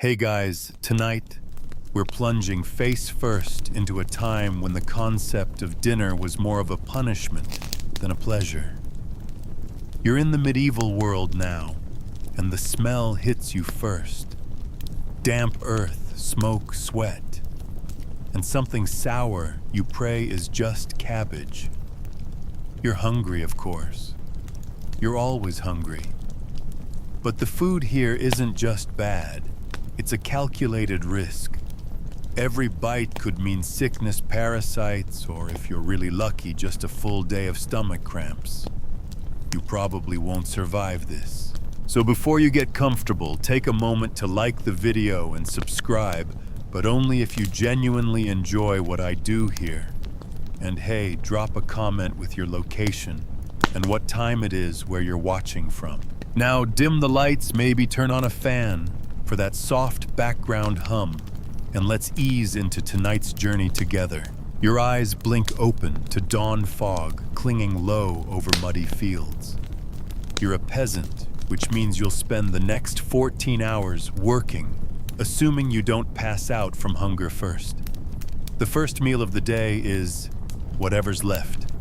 Hey guys, tonight we're plunging face first into a time when the concept of dinner was more of a punishment than a pleasure. You're in the medieval world now, and the smell hits you first. Damp earth, smoke, sweat, and something sour you pray is just cabbage. You're hungry, of course. You're always hungry. But the food here isn't just bad. It's a calculated risk. Every bite could mean sickness, parasites, or if you're really lucky, just a full day of stomach cramps. You probably won't survive this. So before you get comfortable, take a moment to like the video and subscribe, but only if you genuinely enjoy what I do here. And hey, drop a comment with your location and what time it is where you're watching from. Now dim the lights, maybe turn on a fan for that soft background hum, and let's ease into tonight's journey together. Your eyes blink open to dawn fog clinging low over muddy fields. You're a peasant, which means you'll spend the next 14 hours working, assuming you don't pass out from hunger first. The first meal of the day is whatever's left.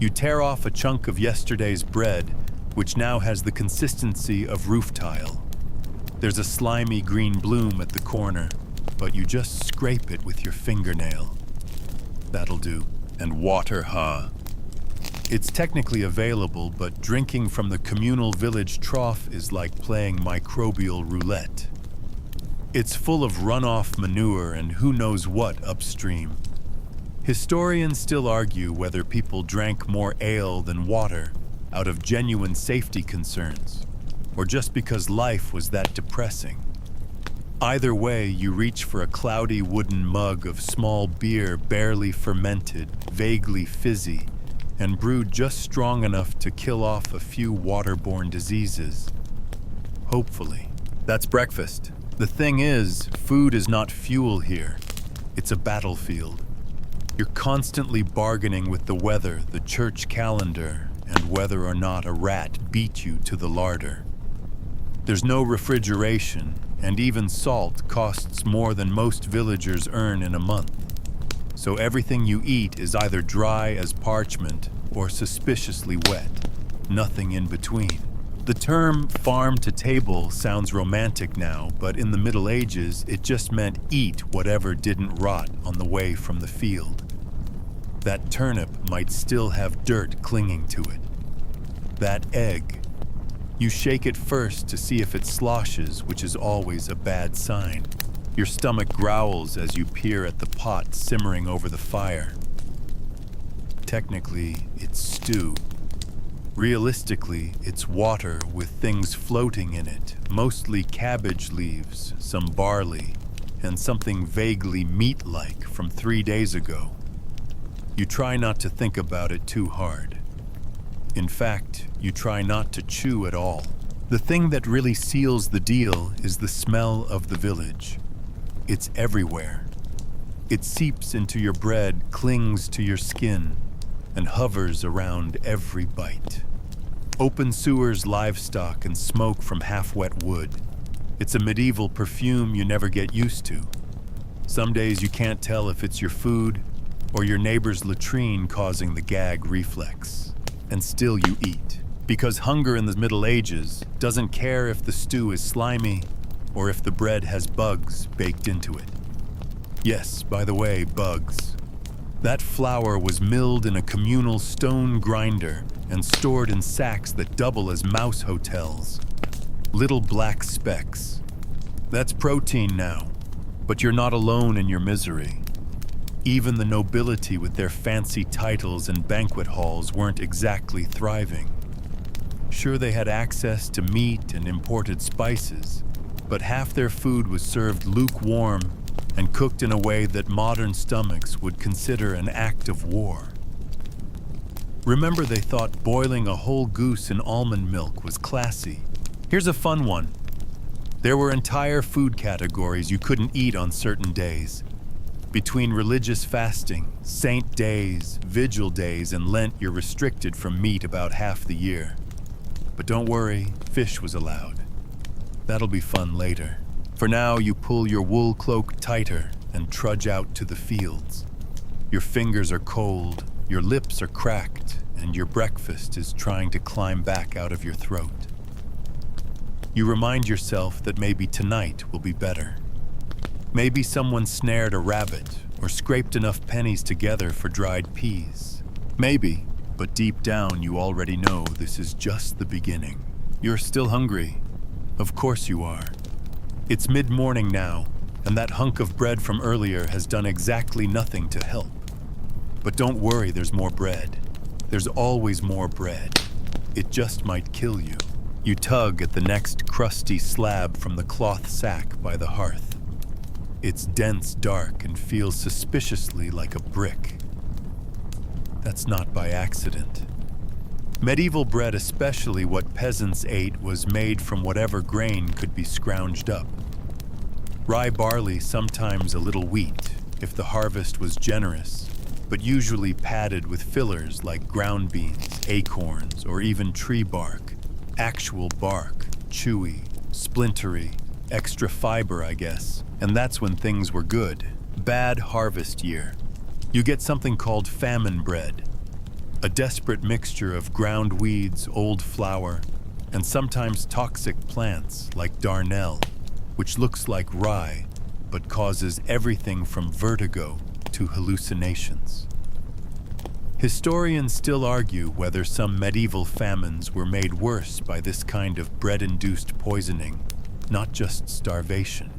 You tear off a chunk of yesterday's bread, which now has the consistency of roof tile. There's a slimy green bloom at the corner, but you just scrape it with your fingernail. That'll do. And water, huh? It's technically available, but drinking from the communal village trough is like playing microbial roulette. It's full of runoff manure and who knows what upstream. Historians still argue whether people drank more ale than water out of genuine safety concerns, or just because life was that depressing. Either way, you reach for a cloudy wooden mug of small beer, barely fermented, vaguely fizzy, and brewed just strong enough to kill off a few waterborne diseases. Hopefully. That's breakfast. The thing is, food is not fuel here. It's a battlefield. You're constantly bargaining with the weather, the church calendar, and whether or not a rat beat you to the larder. There's no refrigeration, and even salt costs more than most villagers earn in a month. So everything you eat is either dry as parchment or suspiciously wet, nothing in between. The term farm to table sounds romantic now, but in the Middle Ages, it just meant eat whatever didn't rot on the way from the field. That turnip might still have dirt clinging to it. That egg. You shake it first to see if it sloshes, which is always a bad sign. Your stomach growls as you peer at the pot simmering over the fire. Technically, it's stew. Realistically, it's water with things floating in it, mostly cabbage leaves, some barley, and something vaguely meat-like from 3 days ago. You try not to think about it too hard. In fact, you try not to chew at all. The thing that really seals the deal is the smell of the village. It's everywhere. It seeps into your bread, clings to your skin, and hovers around every bite. Open sewers, livestock, and smoke from half-wet wood. It's a medieval perfume you never get used to. Some days you can't tell if it's your food or your neighbor's latrine causing the gag reflex. And still you eat. Because hunger in the Middle Ages doesn't care if the stew is slimy or if the bread has bugs baked into it. Yes, by the way, bugs. That flour was milled in a communal stone grinder and stored in sacks that double as mouse hotels. Little black specks. That's protein now, but you're not alone in your misery. Even the nobility with their fancy titles and banquet halls weren't exactly thriving. Sure, they had access to meat and imported spices, but half their food was served lukewarm and cooked in a way that modern stomachs would consider an act of war. Remember, they thought boiling a whole goose in almond milk was classy. Here's a fun one. There were entire food categories you couldn't eat on certain days. Between religious fasting, saint days, vigil days, and Lent, you're restricted from meat about half the year. But don't worry, fish was allowed. That'll be fun later. For now, you pull your wool cloak tighter and trudge out to the fields. Your fingers are cold, your lips are cracked, and your breakfast is trying to climb back out of your throat. You remind yourself that maybe tonight will be better. Maybe someone snared a rabbit or scraped enough pennies together for dried peas. Maybe, but deep down you already know this is just the beginning. You're still hungry. Of course you are. It's mid-morning now, and that hunk of bread from earlier has done exactly nothing to help. But don't worry, there's more bread. There's always more bread. It just might kill you. You tug at the next crusty slab from the cloth sack by the hearth. It's dense, dark, and feels suspiciously like a brick. That's not by accident. Medieval bread, especially what peasants ate, was made from whatever grain could be scrounged up. Rye barley, sometimes a little wheat, if the harvest was generous, but usually padded with fillers like ground beans, acorns, or even tree bark. Actual bark, chewy, splintery, extra fiber, I guess. And that's when things were good. Bad harvest year. You get something called famine bread. A desperate mixture of ground weeds, old flour, and sometimes toxic plants like darnel, which looks like rye, but causes everything from vertigo to hallucinations. Historians still argue whether some medieval famines were made worse by this kind of bread-induced poisoning, not just starvation.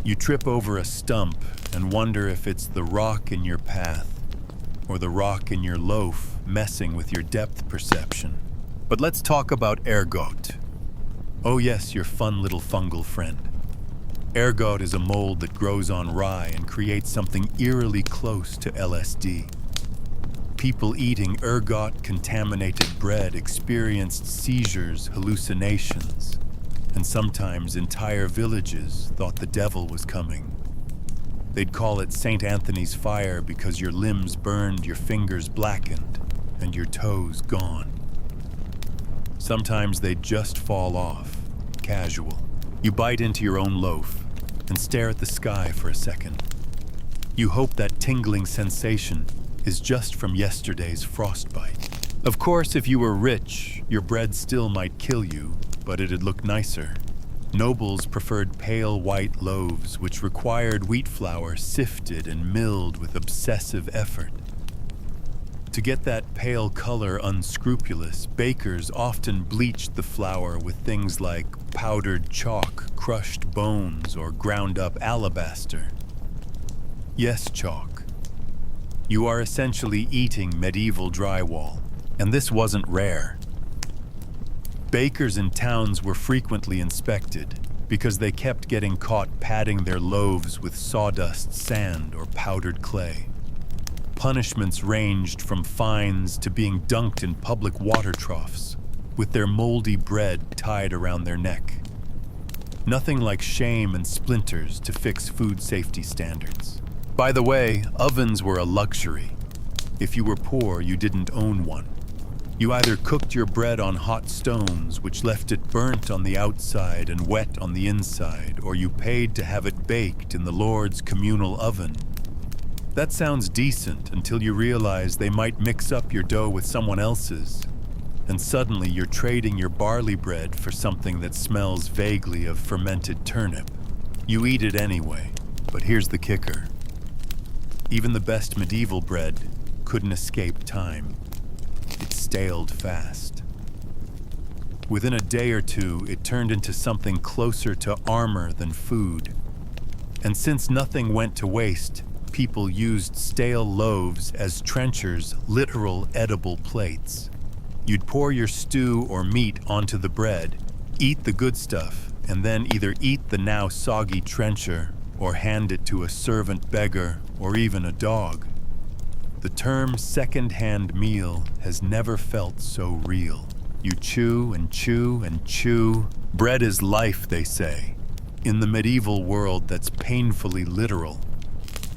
You trip over a stump and wonder if it's the rock in your path or the rock in your loaf messing with your depth perception. But let's talk about ergot. Oh yes, your fun little fungal friend. Ergot is a mold that grows on rye and creates something eerily close to LSD. People eating ergot-contaminated bread experienced seizures, hallucinations, and sometimes entire villages thought the devil was coming. They'd call it St. Anthony's fire because your limbs burned, your fingers blackened, and your toes gone. Sometimes they'd just fall off, casual. You bite into your own loaf and stare at the sky for a second. You hope that tingling sensation is just from yesterday's frostbite. Of course, if you were rich, your bread still might kill you, but it'd look nicer. Nobles preferred pale white loaves, which required wheat flour sifted and milled with obsessive effort. To get that pale color unscrupulous, bakers often bleached the flour with things like powdered chalk, crushed bones, or ground-up alabaster. Yes, chalk. You are essentially eating medieval drywall, and this wasn't rare. Bakers in towns were frequently inspected because they kept getting caught padding their loaves with sawdust, sand, or powdered clay. Punishments ranged from fines to being dunked in public water troughs, with their moldy bread tied around their neck. Nothing like shame and splinters to fix food safety standards. By the way, ovens were a luxury. If you were poor, you didn't own one. You either cooked your bread on hot stones, which left it burnt on the outside and wet on the inside, or you paid to have it baked in the Lord's communal oven. That sounds decent until you realize they might mix up your dough with someone else's, and suddenly you're trading your barley bread for something that smells vaguely of fermented turnip. You eat it anyway, but here's the kicker. Even the best medieval bread couldn't escape time. It staled fast. Within a day or two, it turned into something closer to armor than food. And since nothing went to waste, people used stale loaves as trenchers, literal edible plates. You'd pour your stew or meat onto the bread, eat the good stuff, and then either eat the now soggy trencher or hand it to a servant beggar or even a dog. The term second-hand meal has never felt so real. You chew and chew and chew. Bread is life, they say. In the medieval world, that's painfully literal.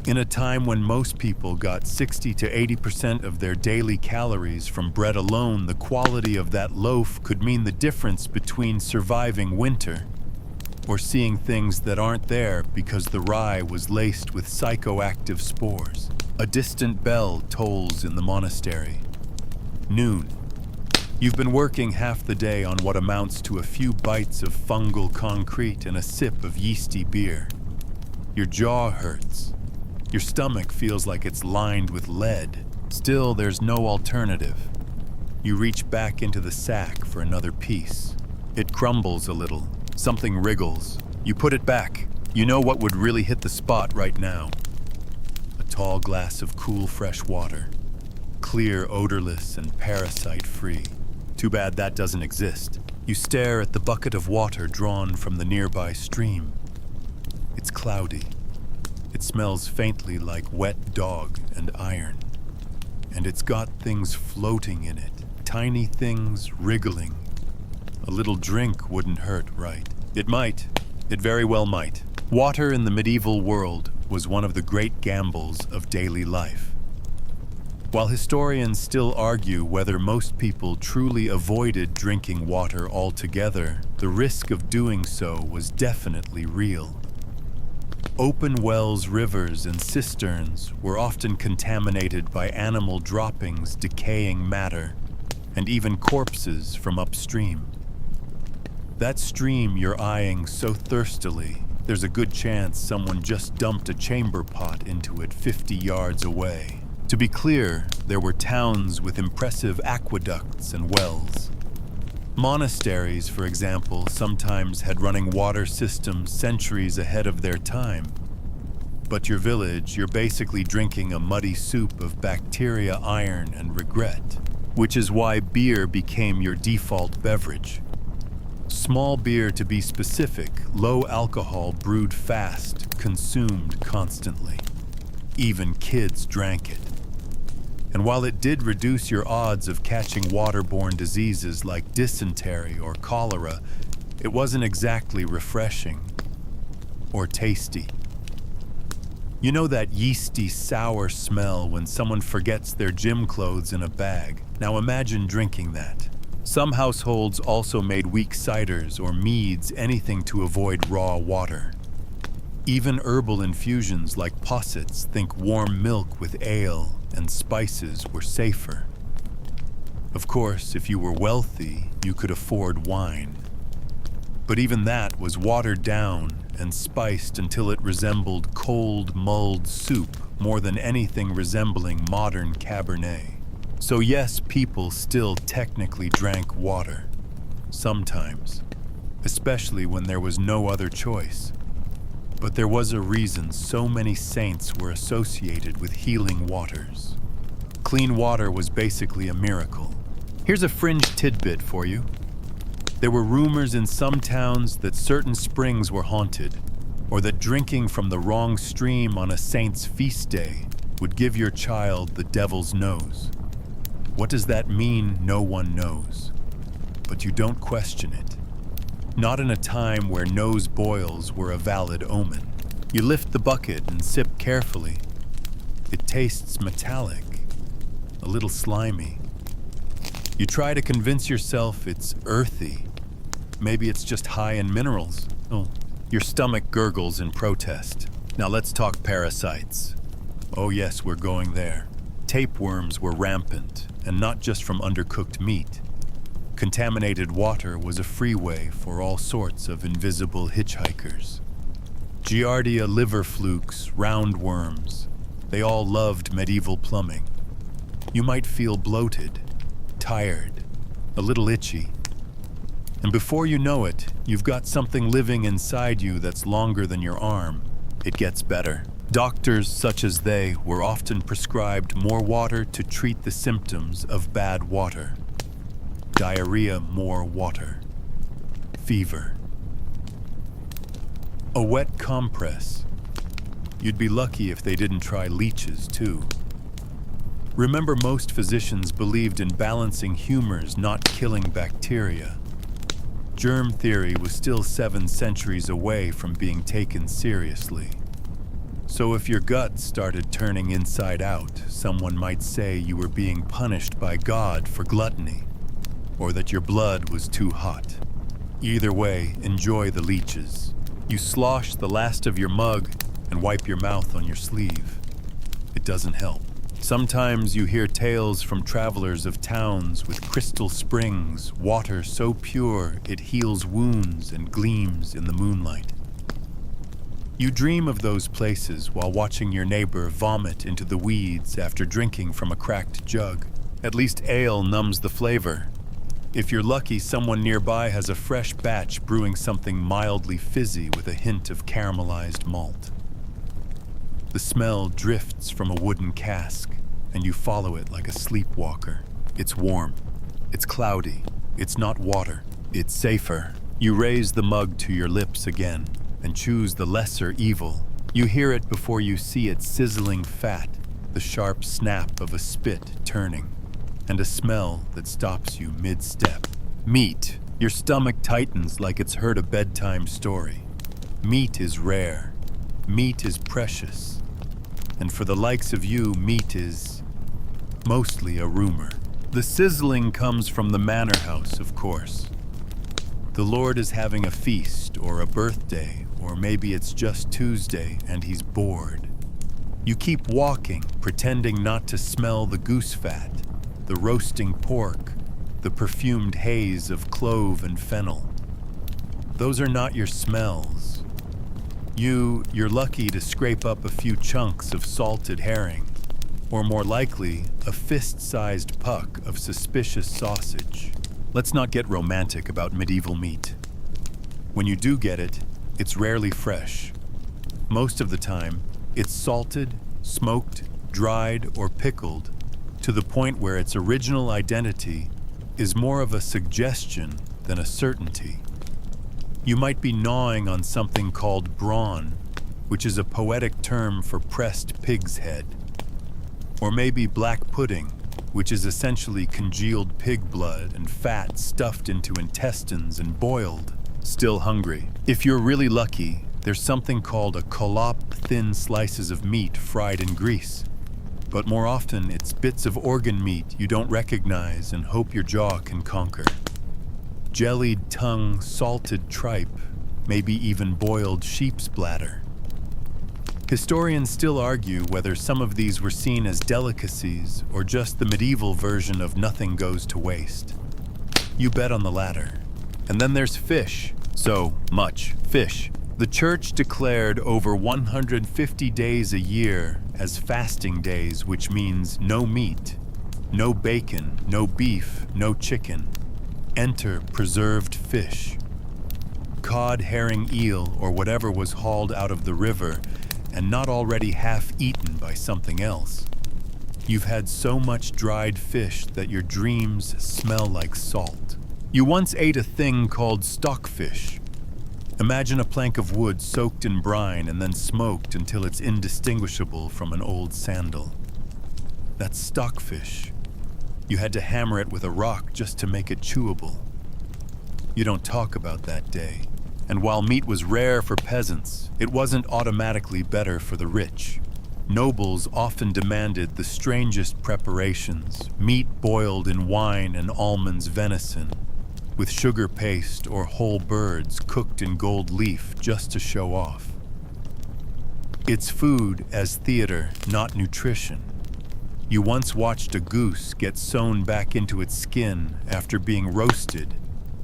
In a time when most people got 60 to 80% of their daily calories from bread alone, the quality of that loaf could mean the difference between surviving winter or seeing things that aren't there because the rye was laced with psychoactive spores. A distant bell tolls in the monastery. Noon. You've been working half the day on what amounts to a few bites of fungal concrete and a sip of yeasty beer. Your jaw hurts. Your stomach feels like it's lined with lead. Still, there's no alternative. You reach back into the sack for another piece. It crumbles a little. Something wriggles. You put it back. You know what would really hit the spot right now. A tall glass of cool, fresh water. Clear, odorless, and parasite-free. Too bad that doesn't exist. You stare at the bucket of water drawn from the nearby stream. It's cloudy. It smells faintly like wet dog and iron. And it's got things floating in it. Tiny things wriggling. A little drink wouldn't hurt, right? It might. It very well might. Water in the medieval world was one of the great gambles of daily life. While historians still argue whether most people truly avoided drinking water altogether, the risk of doing so was definitely real. Open wells, rivers, and cisterns were often contaminated by animal droppings, decaying matter, and even corpses from upstream. That stream you're eyeing so thirstily, there's a good chance someone just dumped a chamber pot into it 50 yards away. To be clear, there were towns with impressive aqueducts and wells. Monasteries, for example, sometimes had running water systems centuries ahead of their time. But your village, you're basically drinking a muddy soup of bacteria, iron, and regret, which is why beer became your default beverage. Small beer, to be specific, low alcohol, brewed fast, consumed constantly. Even kids drank it. And while it did reduce your odds of catching waterborne diseases like dysentery or cholera, it wasn't exactly refreshing or tasty. You know that yeasty, sour smell when someone forgets their gym clothes in a bag? Now imagine drinking that. Some households also made weak ciders or meads, anything to avoid raw water. Even herbal infusions like possets, think warm milk with ale and spices, were safer. Of course, if you were wealthy, you could afford wine. But even that was watered down and spiced until it resembled cold, mulled soup more than anything resembling modern Cabernet. So yes, people still technically drank water. Sometimes. Especially when there was no other choice. But there was a reason so many saints were associated with healing waters. Clean water was basically a miracle. Here's a fringe tidbit for you. There were rumors in some towns that certain springs were haunted, or that drinking from the wrong stream on a saint's feast day would give your child the devil's nose. What does that mean? No one knows. But you don't question it. Not in a time where nose boils were a valid omen. You lift the bucket and sip carefully. It tastes metallic, a little slimy. You try to convince yourself it's earthy. Maybe it's just high in minerals. Oh, your stomach gurgles in protest. Now let's talk parasites. Oh yes, we're going there. Tapeworms were rampant, and not just from undercooked meat. Contaminated water was a freeway for all sorts of invisible hitchhikers. Giardia liver flukes, roundworms, they all loved medieval plumbing. You might feel bloated, tired, a little itchy. And before you know it, you've got something living inside you that's longer than your arm. It gets better. Doctors such as they were often prescribed more water to treat the symptoms of bad water. Diarrhea, more water. Fever. A wet compress. You'd be lucky if they didn't try leeches, too. Remember, most physicians believed in balancing humors, not killing bacteria. Germ theory was still 7 centuries away from being taken seriously. So if your gut started turning inside out, someone might say you were being punished by God for gluttony, or that your blood was too hot. Either way, enjoy the leeches. You slosh the last of your mug and wipe your mouth on your sleeve. It doesn't help. Sometimes you hear tales from travelers of towns with crystal springs, water so pure it heals wounds and gleams in the moonlight. You dream of those places while watching your neighbor vomit into the weeds after drinking from a cracked jug. At least ale numbs the flavor. If you're lucky, someone nearby has a fresh batch brewing something mildly fizzy with a hint of caramelized malt. The smell drifts from a wooden cask, and you follow it like a sleepwalker. It's warm. It's cloudy. It's not water. It's safer. You raise the mug to your lips again and choose the lesser evil. You hear it before you see its sizzling fat, the sharp snap of a spit turning, and a smell that stops you mid-step. Meat. Your stomach tightens like it's heard a bedtime story. Meat is rare. Meat is precious. And for the likes of you, meat is mostly a rumor. The sizzling comes from the manor house, of course. The Lord is having a feast or a birthday, or maybe it's just Tuesday and he's bored. You keep walking, pretending not to smell the goose fat, the roasting pork, the perfumed haze of clove and fennel. Those are not your smells. You're lucky to scrape up a few chunks of salted herring, or more likely, a fist-sized puck of suspicious sausage. Let's not get romantic about medieval meat. When you do get it, it's rarely fresh. Most of the time, it's salted, smoked, dried, or pickled to the point where its original identity is more of a suggestion than a certainty. You might be gnawing on something called brawn, which is a poetic term for pressed pig's head. Or maybe black pudding, which is essentially congealed pig blood and fat stuffed into intestines and boiled. Still hungry. If you're really lucky, there's something called a collop, thin slices of meat fried in grease. But more often, it's bits of organ meat you don't recognize and hope your jaw can conquer. Jellied tongue, salted tripe, maybe even boiled sheep's bladder. Historians still argue whether some of these were seen as delicacies or just the medieval version of nothing goes to waste. You bet on the latter. And then there's fish. So much fish. The church declared over 150 days a year as fasting days, which means no meat, no bacon, no beef, no chicken. Enter preserved fish. Cod, herring, eel, or whatever was hauled out of the river and not already half eaten by something else. You've had so much dried fish that your dreams smell like salt. You once ate a thing called stockfish. Imagine a plank of wood soaked in brine and then smoked until it's indistinguishable from an old sandal. That's stockfish. You had to hammer it with a rock just to make it chewable. You don't talk about that day. And while meat was rare for peasants, it wasn't automatically better for the rich. Nobles often demanded the strangest preparations, meat boiled in wine and almonds venison, with sugar paste or whole birds cooked in gold leaf just to show off. It's food as theater, not nutrition. You once watched a goose get sewn back into its skin after being roasted,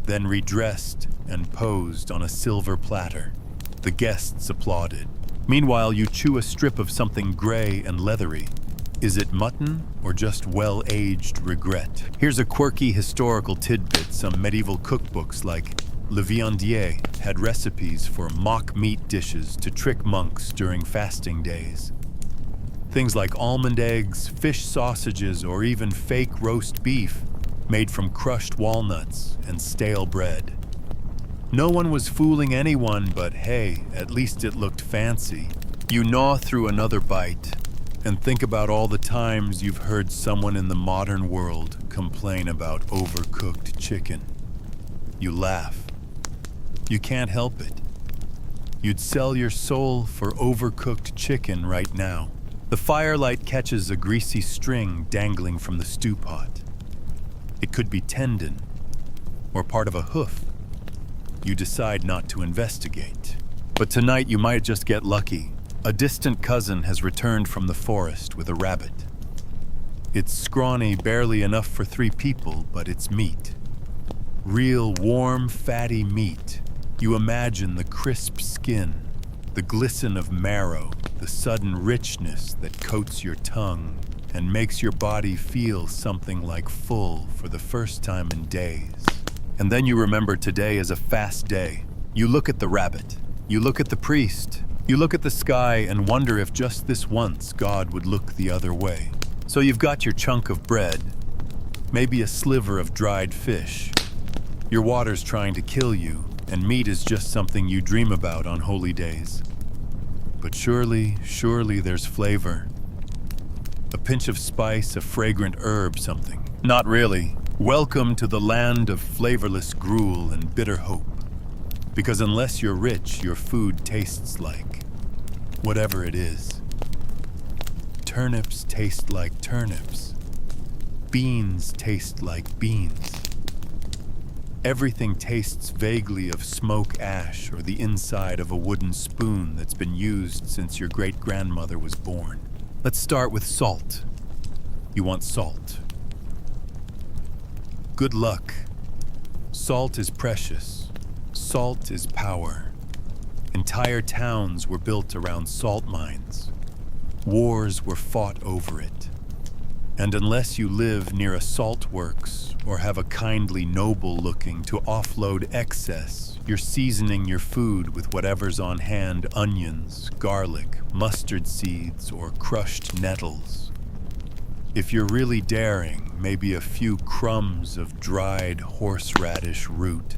then redressed and posed on a silver platter. The guests applauded. Meanwhile, you chew a strip of something gray and leathery. Is it mutton or just well-aged regret? Here's a quirky historical tidbit. Some medieval cookbooks like Le Viandier had recipes for mock meat dishes to trick monks during fasting days. Things like almond eggs, fish sausages, or even fake roast beef made from crushed walnuts and stale bread. No one was fooling anyone, but hey, at least it looked fancy. You gnaw through another bite and think about all the times you've heard someone in the modern world complain about overcooked chicken. You laugh. You can't help it. You'd sell your soul for overcooked chicken right now. The firelight catches a greasy string dangling from the stew pot. It could be tendon or part of a hoof. you decide not to investigate. But tonight you might just get lucky. A distant cousin has returned from the forest with a rabbit. It's scrawny, barely enough for 3 people, but it's meat. Real, warm, fatty meat. You imagine the crisp skin, the glisten of marrow, the sudden richness that coats your tongue and makes your body feel something like full for the first time in days. And then you remember today is a fast day. You look at the rabbit. You look at the priest. You look at the sky and wonder if just this once God would look the other way. So you've got your chunk of bread, maybe a sliver of dried fish. Your water's trying to kill you, and meat is just something you dream about on holy days. But surely there's flavor. A pinch of spice, a fragrant herb, something. Not really. Welcome to the land of flavorless gruel and bitter hope. Because unless you're rich, your food tastes like whatever it is. Turnips taste like turnips. Beans taste like beans. Everything tastes vaguely of smoke ash or the inside of a wooden spoon that's been used since your great-grandmother was born. Let's start with salt. You want salt. Good luck. Salt is precious. Salt is power. Entire towns were built around salt mines. Wars were fought over it. And unless you live near a salt works or have a kindly noble looking to offload excess, you're seasoning your food with whatever's on hand: onions, garlic, mustard seeds, or crushed nettles. If you're really daring, maybe a few crumbs of dried horseradish root.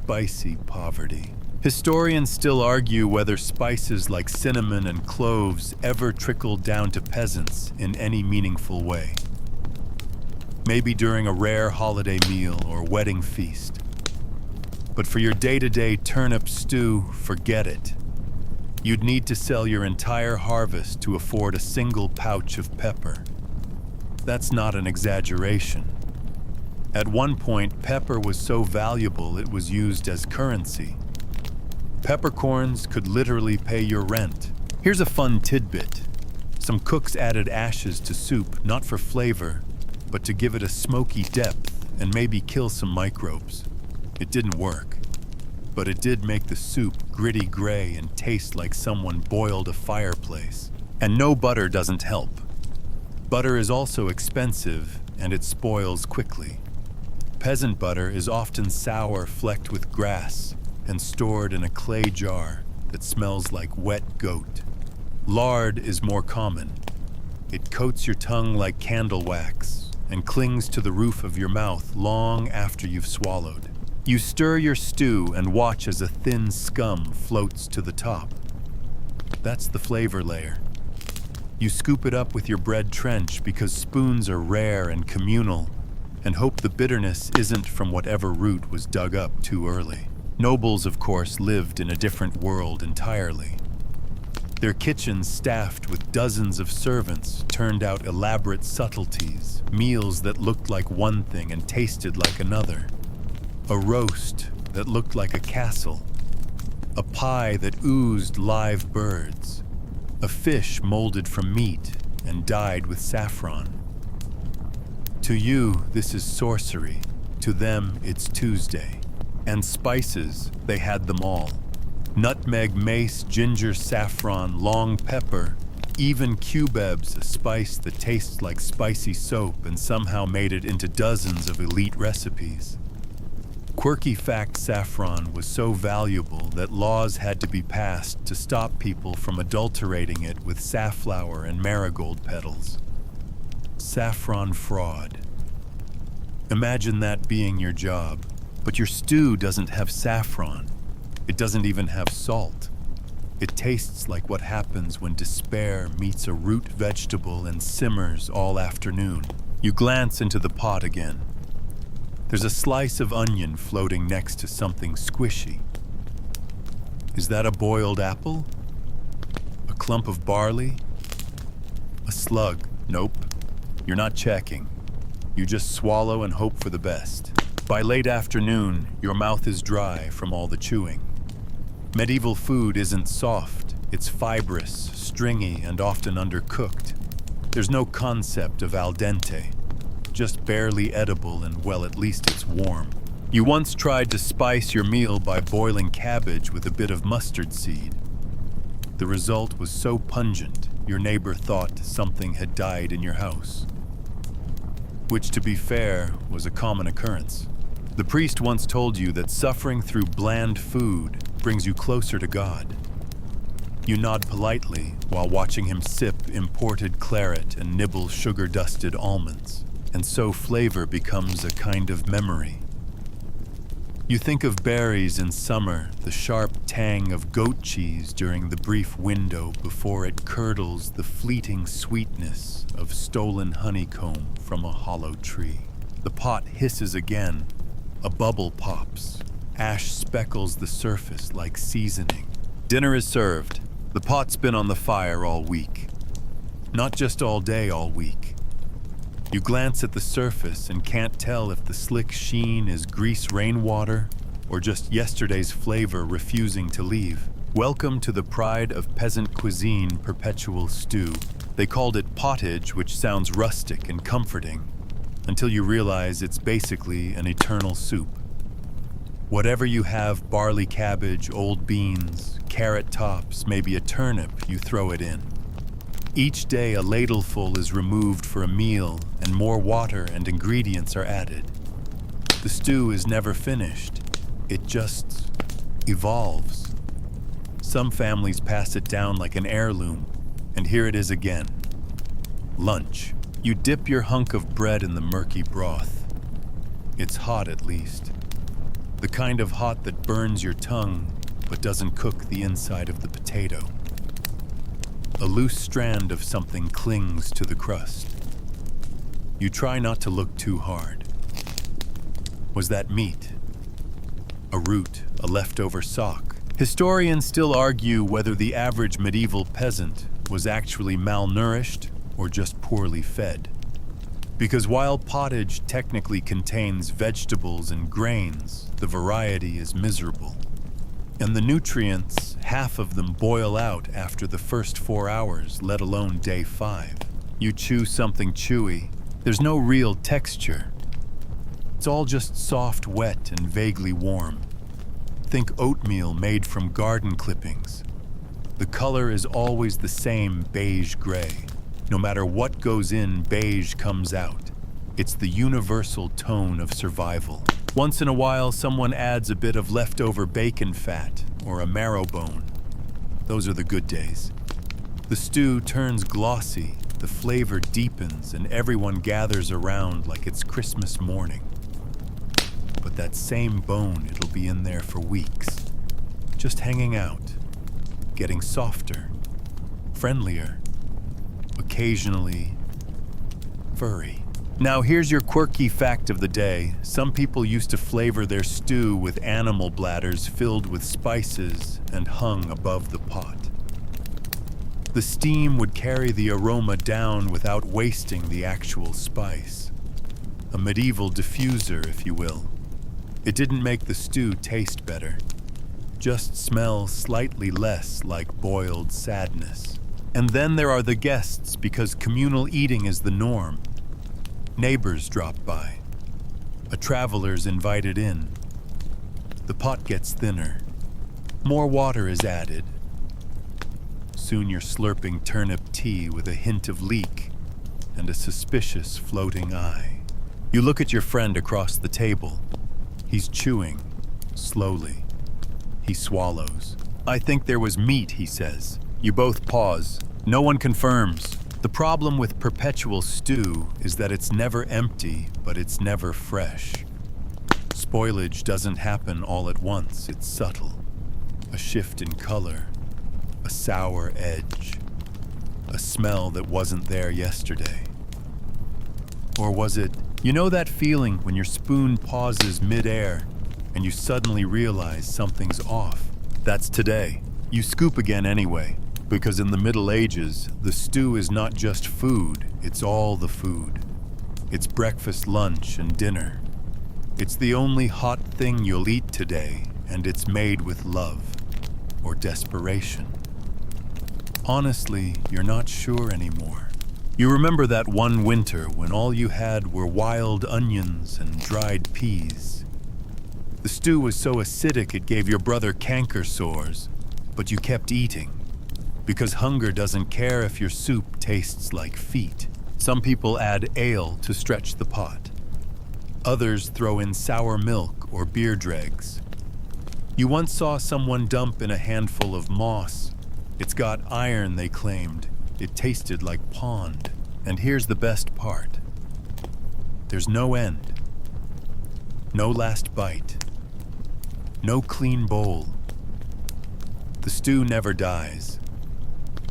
Spicy poverty. Historians still argue whether spices like cinnamon and cloves ever trickled down to peasants in any meaningful way. Maybe during a rare holiday meal or wedding feast. But for your day-to-day turnip stew, forget it. You'd need to sell your entire harvest to afford a single pouch of pepper. That's not an exaggeration. At one point, pepper was so valuable it was used as currency. Peppercorns could literally pay your rent. Here's a fun tidbit. Some cooks added ashes to soup, not for flavor, but to give it a smoky depth and maybe kill some microbes. It didn't work, but it did make the soup gritty gray and taste like someone boiled a fireplace. And no butter doesn't help. Butter is also expensive, and it spoils quickly. Peasant butter is often sour, flecked with grass, and stored in a clay jar that smells like wet goat. Lard is more common. It coats your tongue like candle wax and clings to the roof of your mouth long after you've swallowed. You stir your stew and watch as a thin scum floats to the top. That's the flavor layer. You scoop it up with your bread trench because spoons are rare and communal, and hope the bitterness isn't from whatever root was dug up too early. Nobles, of course, lived in a different world entirely. Their kitchens, staffed with dozens of servants, turned out elaborate subtleties, meals that looked like one thing and tasted like another. A roast that looked like a castle. A pie that oozed live birds. A fish molded from meat and dyed with saffron. To you, this is sorcery. To them, it's Tuesday. And spices, they had them all. Nutmeg, mace, ginger, saffron, long pepper, even cubebs, a spice that tastes like spicy soap and somehow made it into dozens of elite recipes. Quirky fact: saffron was so valuable that laws had to be passed to stop people from adulterating it with safflower and marigold petals. Saffron fraud. Imagine that being your job. But your stew doesn't have saffron. It doesn't even have salt. It tastes like what happens when despair meets a root vegetable and simmers all afternoon. You glance into the pot again. There's a slice of onion floating next to something squishy. Is that a boiled apple? A clump of barley? A slug? Nope. You're not checking. You just swallow and hope for the best. By late afternoon, your mouth is dry from all the chewing. Medieval food isn't soft, it's fibrous, stringy, and often undercooked. There's no concept of al dente, just barely edible and, well, at least it's warm. You once tried to spice your meal by boiling cabbage with a bit of mustard seed. The result was so pungent, your neighbor thought something had died in your house. Which, to be fair, was a common occurrence. The priest once told you that suffering through bland food brings you closer to God. You nod politely while watching him sip imported claret and nibble sugar-dusted almonds, and so flavor becomes a kind of memory. You think of berries in summer, the sharp tang of goat cheese during the brief window before it curdles the fleeting sweetness of stolen honeycomb from a hollow tree. The pot hisses again, a bubble pops, ash speckles the surface like seasoning. Dinner is served. The pot's been on the fire all week. Not just all day, all week. You glance at the surface and can't tell if the slick sheen is grease rainwater or just yesterday's flavor refusing to leave. Welcome to the pride of peasant cuisine perpetual stew. They called it pottage, which sounds rustic and comforting, until you realize it's basically an eternal soup. Whatever you have, barley cabbage, old beans, carrot tops, maybe a turnip, you throw it in. Each day a ladleful is removed for a meal and more water and ingredients are added. The stew is never finished. It just evolves. Some families pass it down like an heirloom, and here it is again. Lunch. You dip your hunk of bread in the murky broth. It's hot at least. The kind of hot that burns your tongue but doesn't cook the inside of the potato. A loose strand of something clings to the crust. You try not to look too hard. Was that meat? A root, a leftover sock? Historians still argue whether the average medieval peasant was actually malnourished or just poorly fed. Because while pottage technically contains vegetables and grains, the variety is miserable. And the nutrients, half of them boil out after the first 4 hours, let alone day 5. You chew something chewy. There's no real texture. It's all just soft, wet, and vaguely warm. Think oatmeal made from garden clippings. The color is always the same beige-gray. No matter what goes in, beige comes out. It's the universal tone of survival. Once in a while, someone adds a bit of leftover bacon fat or a marrow bone. Those are the good days. The stew turns glossy, the flavor deepens, and everyone gathers around like it's Christmas morning. But that same bone, it'll be in there for weeks, just hanging out, getting softer, friendlier, occasionally furry. Now here's your quirky fact of the day. Some people used to flavor their stew with animal bladders filled with spices and hung above the pot. The steam would carry the aroma down without wasting the actual spice. A medieval diffuser, if you will. It didn't make the stew taste better, just smell slightly less like boiled sadness. And then there are the guests, because communal eating is the norm. Neighbors drop by. A traveler's invited in. The pot gets thinner. More water is added. Soon you're slurping turnip tea with a hint of leek and a suspicious floating eye. You look at your friend across the table. He's chewing, slowly. He swallows. "I think there was meat," he says. You both pause. No one confirms. The problem with perpetual stew is that it's never empty, but it's never fresh. Spoilage doesn't happen all at once, it's subtle. A shift in color, a sour edge, a smell that wasn't there yesterday. Or was it, you know that feeling when your spoon pauses mid-air and you suddenly realize something's off? That's today. You scoop again anyway. Because in the Middle Ages, the stew is not just food, it's all the food. It's breakfast, lunch, and dinner. It's the only hot thing you'll eat today, and it's made with love or desperation. Honestly, you're not sure anymore. You remember that one winter when all you had were wild onions and dried peas. The stew was so acidic it gave your brother canker sores, but you kept eating, because hunger doesn't care if your soup tastes like feet. Some people add ale to stretch the pot. Others throw in sour milk or beer dregs. You once saw someone dump in a handful of moss. It's got iron, they claimed. It tasted like pond. And here's the best part. There's no end. No last bite. No clean bowl. The stew never dies.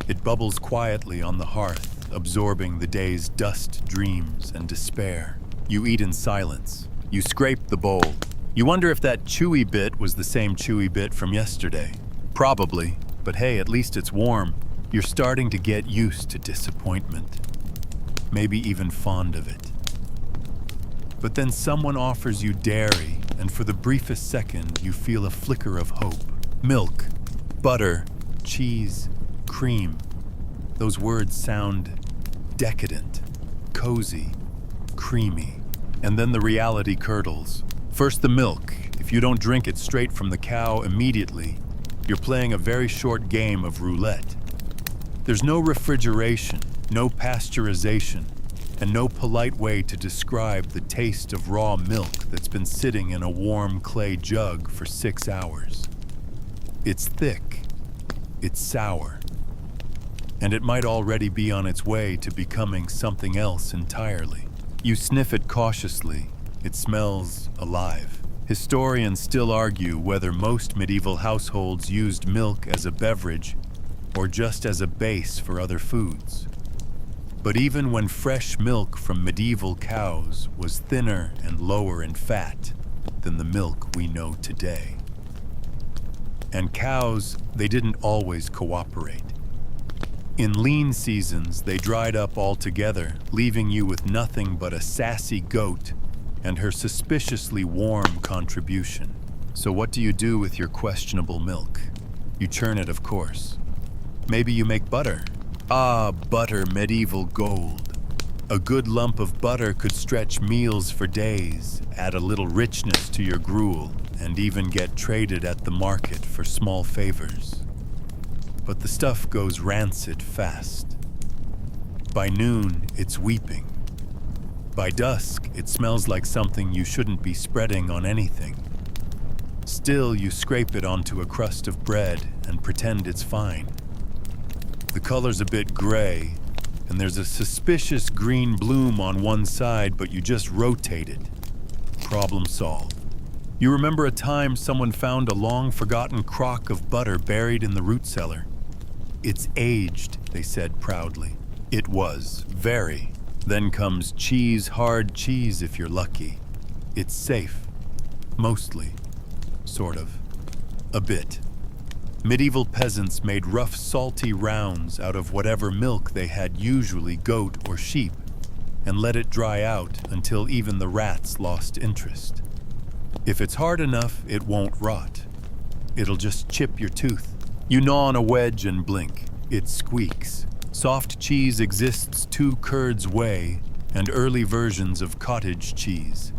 It bubbles quietly on the hearth, absorbing the day's dust, dreams, and despair. You eat in silence. You scrape the bowl. You wonder if that chewy bit was the same chewy bit from yesterday. Probably, but hey, at least it's warm. You're starting to get used to disappointment. Maybe even fond of it. But then someone offers you dairy, and for the briefest second, you feel a flicker of hope. Milk, butter, cheese, cream. Those words sound decadent, cozy, creamy. And then the reality curdles. First the milk. If you don't drink it straight from the cow immediately, you're playing a very short game of roulette. There's no refrigeration, no pasteurization, and no polite way to describe the taste of raw milk that's been sitting in a warm clay jug for 6 hours. It's thick, it's sour, and it might already be on its way to becoming something else entirely. You sniff it cautiously. It smells alive. Historians still argue whether most medieval households used milk as a beverage or just as a base for other foods. But even when fresh milk from medieval cows was thinner and lower in fat than the milk we know today. And cows, they didn't always cooperate. In lean seasons, they dried up altogether, leaving you with nothing but a sassy goat and her suspiciously warm contribution. So what do you do with your questionable milk? You churn it, of course. Maybe you make butter. Ah, butter, medieval gold. A good lump of butter could stretch meals for days, add a little richness to your gruel, and even get traded at the market for small favors. But the stuff goes rancid fast. By noon, it's weeping. By dusk, it smells like something you shouldn't be spreading on anything. Still, you scrape it onto a crust of bread and pretend it's fine. The color's a bit gray, and there's a suspicious green bloom on one side, but you just rotate it. Problem solved. You remember a time someone found a long-forgotten crock of butter buried in the root cellar. It's aged, they said proudly. It was, very. Then comes cheese, hard cheese if you're lucky. It's safe. Mostly. Sort of. A bit. Medieval peasants made rough, salty rounds out of whatever milk they had, usually goat or sheep, and let it dry out until even the rats lost interest. If it's hard enough, it won't rot. It'll just chip your tooth. You gnaw on a wedge and blink. It squeaks. Soft cheese exists 2 curds way and early versions of cottage cheese.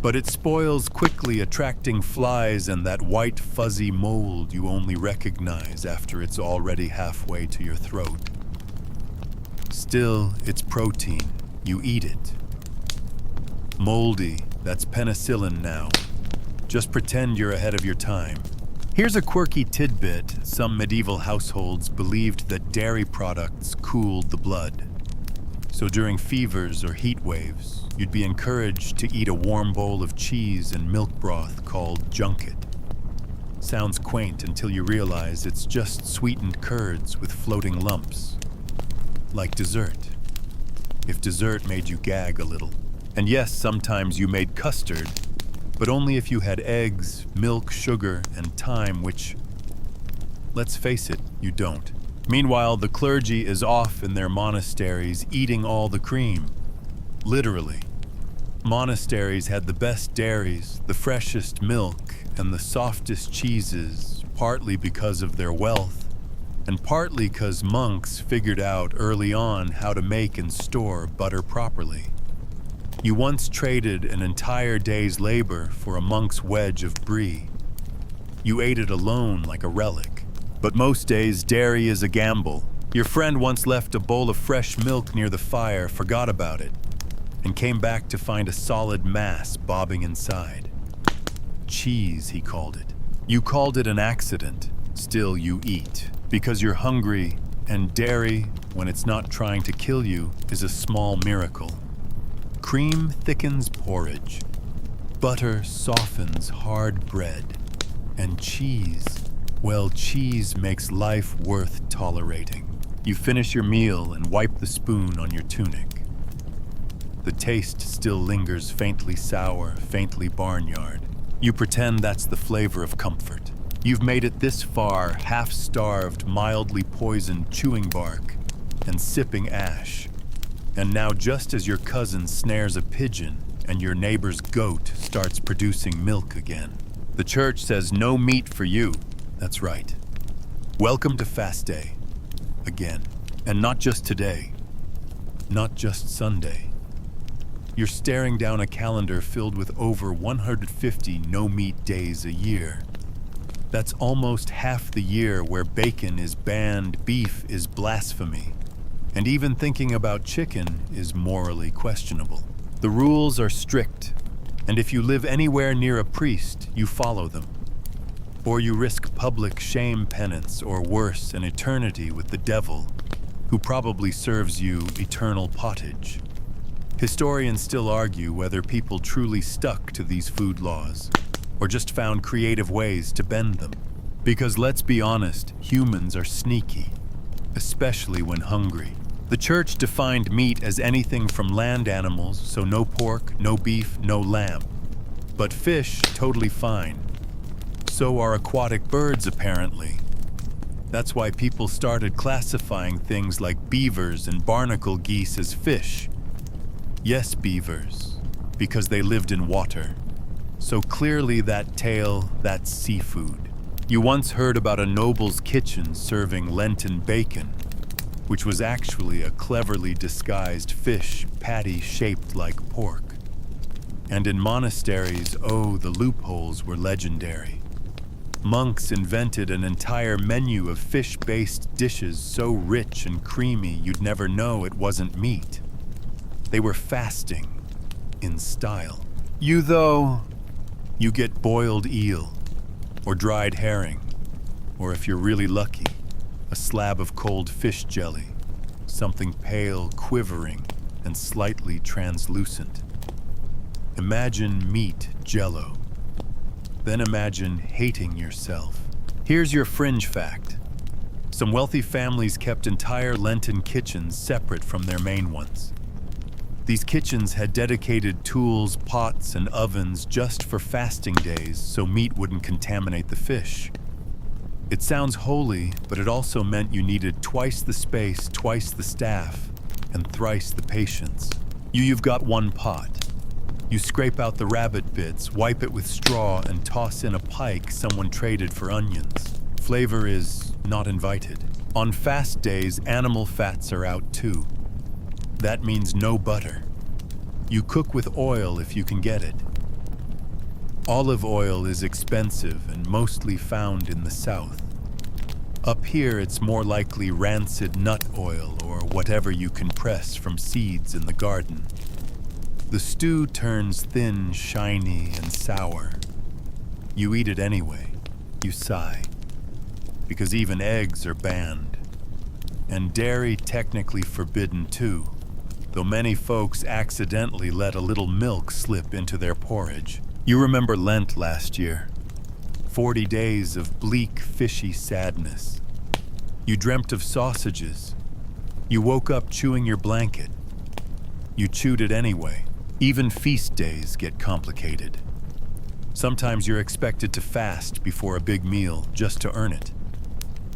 But it spoils quickly, attracting flies and that white fuzzy mold you only recognize after it's already halfway to your throat. Still, it's protein. You eat it. Moldy, that's penicillin now. Just pretend you're ahead of your time. Here's a quirky tidbit. Some medieval households believed that dairy products cooled the blood. So during fevers or heat waves, you'd be encouraged to eat a warm bowl of cheese and milk broth called junket. Sounds quaint until you realize it's just sweetened curds with floating lumps. Like dessert. If dessert made you gag a little. And yes, sometimes you made custard, but only if you had eggs, milk, sugar, and thyme, which, let's face it, you don't. Meanwhile, the clergy is off in their monasteries eating all the cream. Literally. Monasteries had the best dairies, the freshest milk, and the softest cheeses, partly because of their wealth, and partly because monks figured out early on how to make and store butter properly. You once traded an entire day's labor for a monk's wedge of brie. You ate it alone like a relic. But most days, dairy is a gamble. Your friend once left a bowl of fresh milk near the fire, forgot about it, and came back to find a solid mass bobbing inside. Cheese, he called it. You called it an accident. Still, you eat, because you're hungry, and dairy, when it's not trying to kill you, is a small miracle. Cream thickens porridge. Butter softens hard bread. And cheese, well, cheese makes life worth tolerating. You finish your meal and wipe the spoon on your tunic. The taste still lingers faintly sour, faintly barnyard. You pretend that's the flavor of comfort. You've made it this far, half-starved, mildly poisoned chewing bark and sipping ash. And now just as your cousin snares a pigeon and your neighbor's goat starts producing milk again, the church says no meat for you. That's right. Welcome to fast day. Again. And not just today. Not just Sunday. You're staring down a calendar filled with over 150 no-meat days a year. That's almost half the year where bacon is banned, beef is blasphemy, and even thinking about chicken is morally questionable. The rules are strict, and if you live anywhere near a priest, you follow them. Or you risk public shame penance, or worse, an eternity with the devil, who probably serves you eternal pottage. Historians still argue whether people truly stuck to these food laws, or just found creative ways to bend them. Because let's be honest, humans are sneaky, especially when hungry. The church defined meat as anything from land animals, so no pork, no beef, no lamb. But fish, totally fine. So are aquatic birds, apparently. That's why people started classifying things like beavers and barnacle geese as fish. Yes, beavers, because they lived in water. So clearly that tail, that's seafood. You once heard about a noble's kitchen serving Lenten bacon, which was actually a cleverly disguised fish patty shaped like pork. And in monasteries, oh, the loopholes were legendary. Monks invented an entire menu of fish-based dishes so rich and creamy you'd never know it wasn't meat. They were fasting in style. You get boiled eel, or dried herring, or if you're really lucky, a slab of cold fish jelly, something pale, quivering, and slightly translucent. Imagine meat jello. Then imagine hating yourself. Here's your fringe fact. Some wealthy families kept entire Lenten kitchens separate from their main ones. These kitchens had dedicated tools, pots, and ovens just for fasting days so meat wouldn't contaminate the fish. It sounds holy, but it also meant you needed twice the space, twice the staff, and thrice the patience. You've got one pot. You scrape out the rabbit bits, wipe it with straw, and toss in a pike someone traded for onions. Flavor is not invited. On fast days, animal fats are out too. That means no butter. You cook with oil if you can get it. Olive oil is expensive and mostly found in the south. Up here, it's more likely rancid nut oil or whatever you can press from seeds in the garden. The stew turns thin, shiny, and sour. You eat it anyway. You sigh. Because even eggs are banned. And dairy technically forbidden too, though many folks accidentally let a little milk slip into their porridge. You remember Lent last year. 40 days of bleak, fishy sadness. You dreamt of sausages. You woke up chewing your blanket. You chewed it anyway. Even feast days get complicated. Sometimes you're expected to fast before a big meal just to earn it.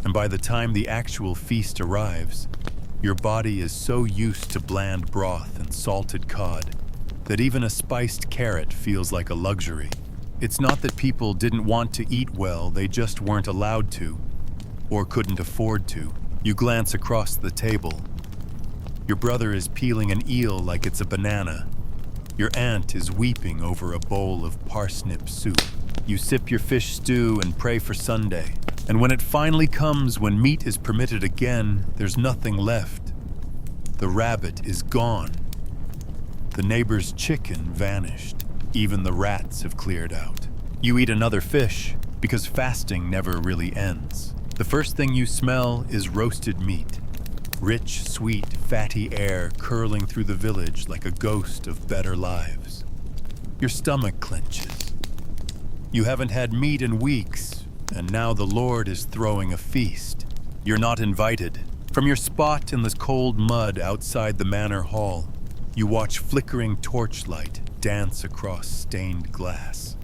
And by the time the actual feast arrives, your body is so used to bland broth and salted cod that even a spiced carrot feels like a luxury. It's not that people didn't want to eat well, they just weren't allowed to, or couldn't afford to. You glance across the table. Your brother is peeling an eel like it's a banana. Your aunt is weeping over a bowl of parsnip soup. You sip your fish stew and pray for Sunday. And when it finally comes, when meat is permitted again, there's nothing left. The rabbit is gone. The neighbor's chicken vanished. Even the rats have cleared out. You eat another fish, because fasting never really ends. The first thing you smell is roasted meat. Rich, sweet, fatty air curling through the village like a ghost of better lives. Your stomach clenches. You haven't had meat in weeks, and now the Lord is throwing a feast. You're not invited. From your spot in the cold mud outside the manor hall, you watch flickering torchlight dance across stained glass.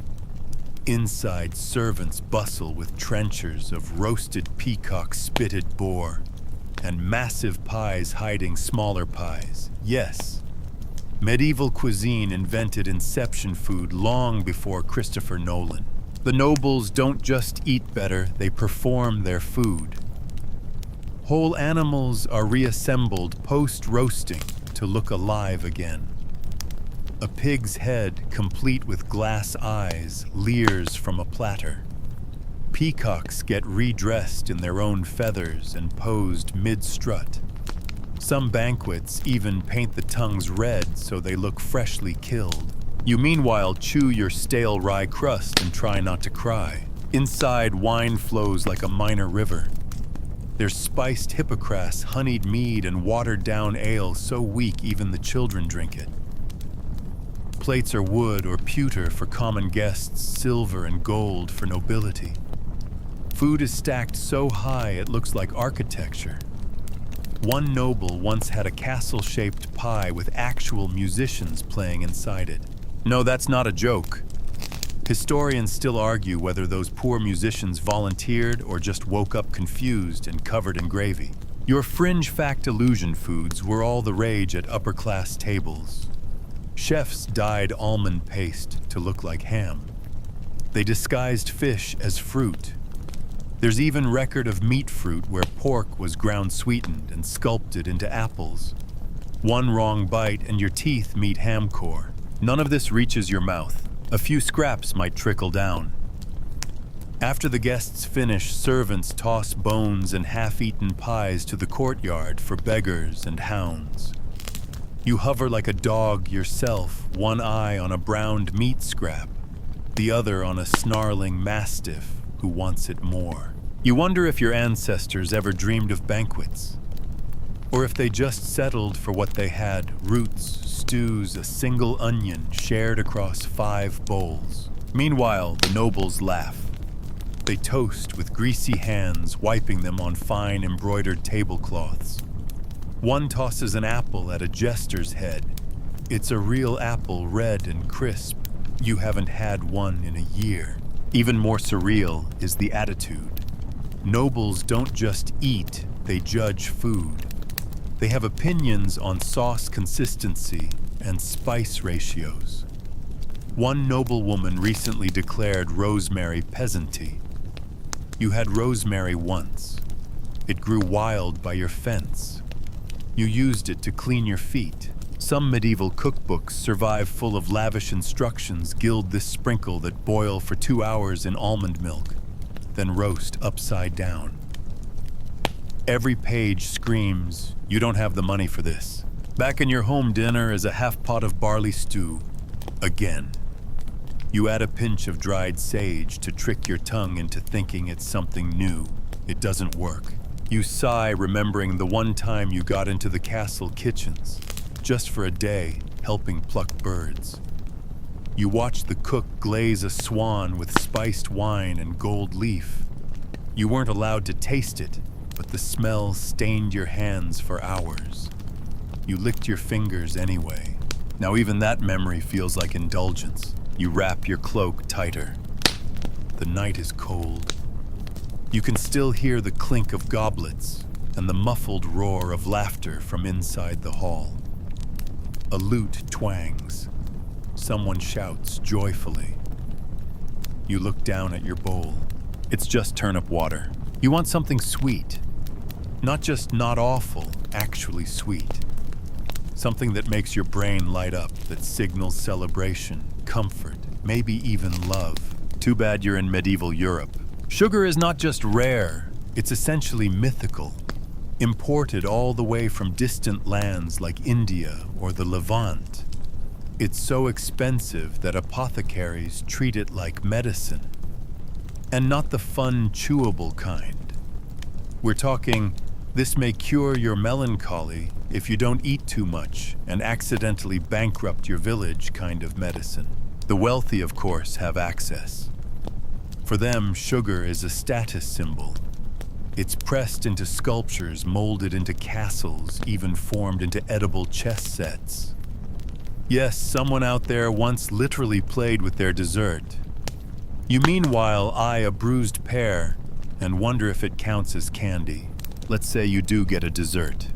Inside, servants bustle with trenchers of roasted peacock spitted boar, and massive pies hiding smaller pies. Yes, medieval cuisine invented Inception food long before Christopher Nolan. The nobles don't just eat better, they perform their food. Whole animals are reassembled post-roasting to look alive again. A pig's head, complete with glass eyes, leers from a platter. Peacocks get redressed in their own feathers and posed mid-strut. Some banquets even paint the tongues red so they look freshly killed. You meanwhile chew your stale rye crust and try not to cry. Inside, wine flows like a minor river. There's spiced hippocras, honeyed mead, and watered-down ale so weak even the children drink it. Plates are wood or pewter for common guests, silver and gold for nobility. Food is stacked so high it looks like architecture. One noble once had a castle-shaped pie with actual musicians playing inside it. No, that's not a joke. Historians still argue whether those poor musicians volunteered or just woke up confused and covered in gravy. Your fringe fact illusion foods were all the rage at upper-class tables. Chefs dyed almond paste to look like ham. They disguised fish as fruit. There's even record of meat fruit where pork was ground sweetened and sculpted into apples. One wrong bite and your teeth meet ham core. None of this reaches your mouth. A few scraps might trickle down. After the guests finish, servants toss bones and half-eaten pies to the courtyard for beggars and hounds. You hover like a dog yourself, one eye on a browned meat scrap, the other on a snarling mastiff who wants it more. You wonder if your ancestors ever dreamed of banquets, or if they just settled for what they had: roots, stews, a single onion shared across 5 bowls. Meanwhile, the nobles laugh. They toast with greasy hands, wiping them on fine embroidered tablecloths. One tosses an apple at a jester's head. It's a real apple, red and crisp. You haven't had one in a year. Even more surreal is the attitude. Nobles don't just eat, they judge food. They have opinions on sauce consistency and spice ratios. One noblewoman recently declared rosemary peasanty. You had rosemary once. It grew wild by your fence. You used it to clean your feet. Some medieval cookbooks survive full of lavish instructions: gild this sprinkle that boil for 2 hours in almond milk, then roast upside down. Every page screams, you don't have the money for this. Back in your home, dinner is a half pot of barley stew. Again. You add a pinch of dried sage to trick your tongue into thinking it's something new. It doesn't work. You sigh, remembering the one time you got into the castle kitchens, just for a day, helping pluck birds. You watch the cook glaze a swan with spiced wine and gold leaf. You weren't allowed to taste it, but the smell stained your hands for hours. You licked your fingers anyway. Now even that memory feels like indulgence. You wrap your cloak tighter. The night is cold. You can still hear the clink of goblets and the muffled roar of laughter from inside the hall. A lute twangs. someone shouts joyfully. You look down at your bowl. It's just turnip water. You want something sweet. Not just not awful, actually sweet. Something that makes your brain light up, that signals celebration, comfort, maybe even love. Too bad you're in medieval Europe. Sugar is not just rare, it's essentially mythical. Imported all the way from distant lands like India or the Levant. It's so expensive that apothecaries treat it like medicine. And not the fun, chewable kind. We're talking, this may cure your melancholy if you don't eat too much and accidentally bankrupt your village kind of medicine. The wealthy, of course, have access. For them, sugar is a status symbol. It's pressed into sculptures, molded into castles, even formed into edible chess sets. Yes, someone out there once literally played with their dessert. You meanwhile eye a bruised pear and wonder if it counts as candy. Let's say you do get a dessert.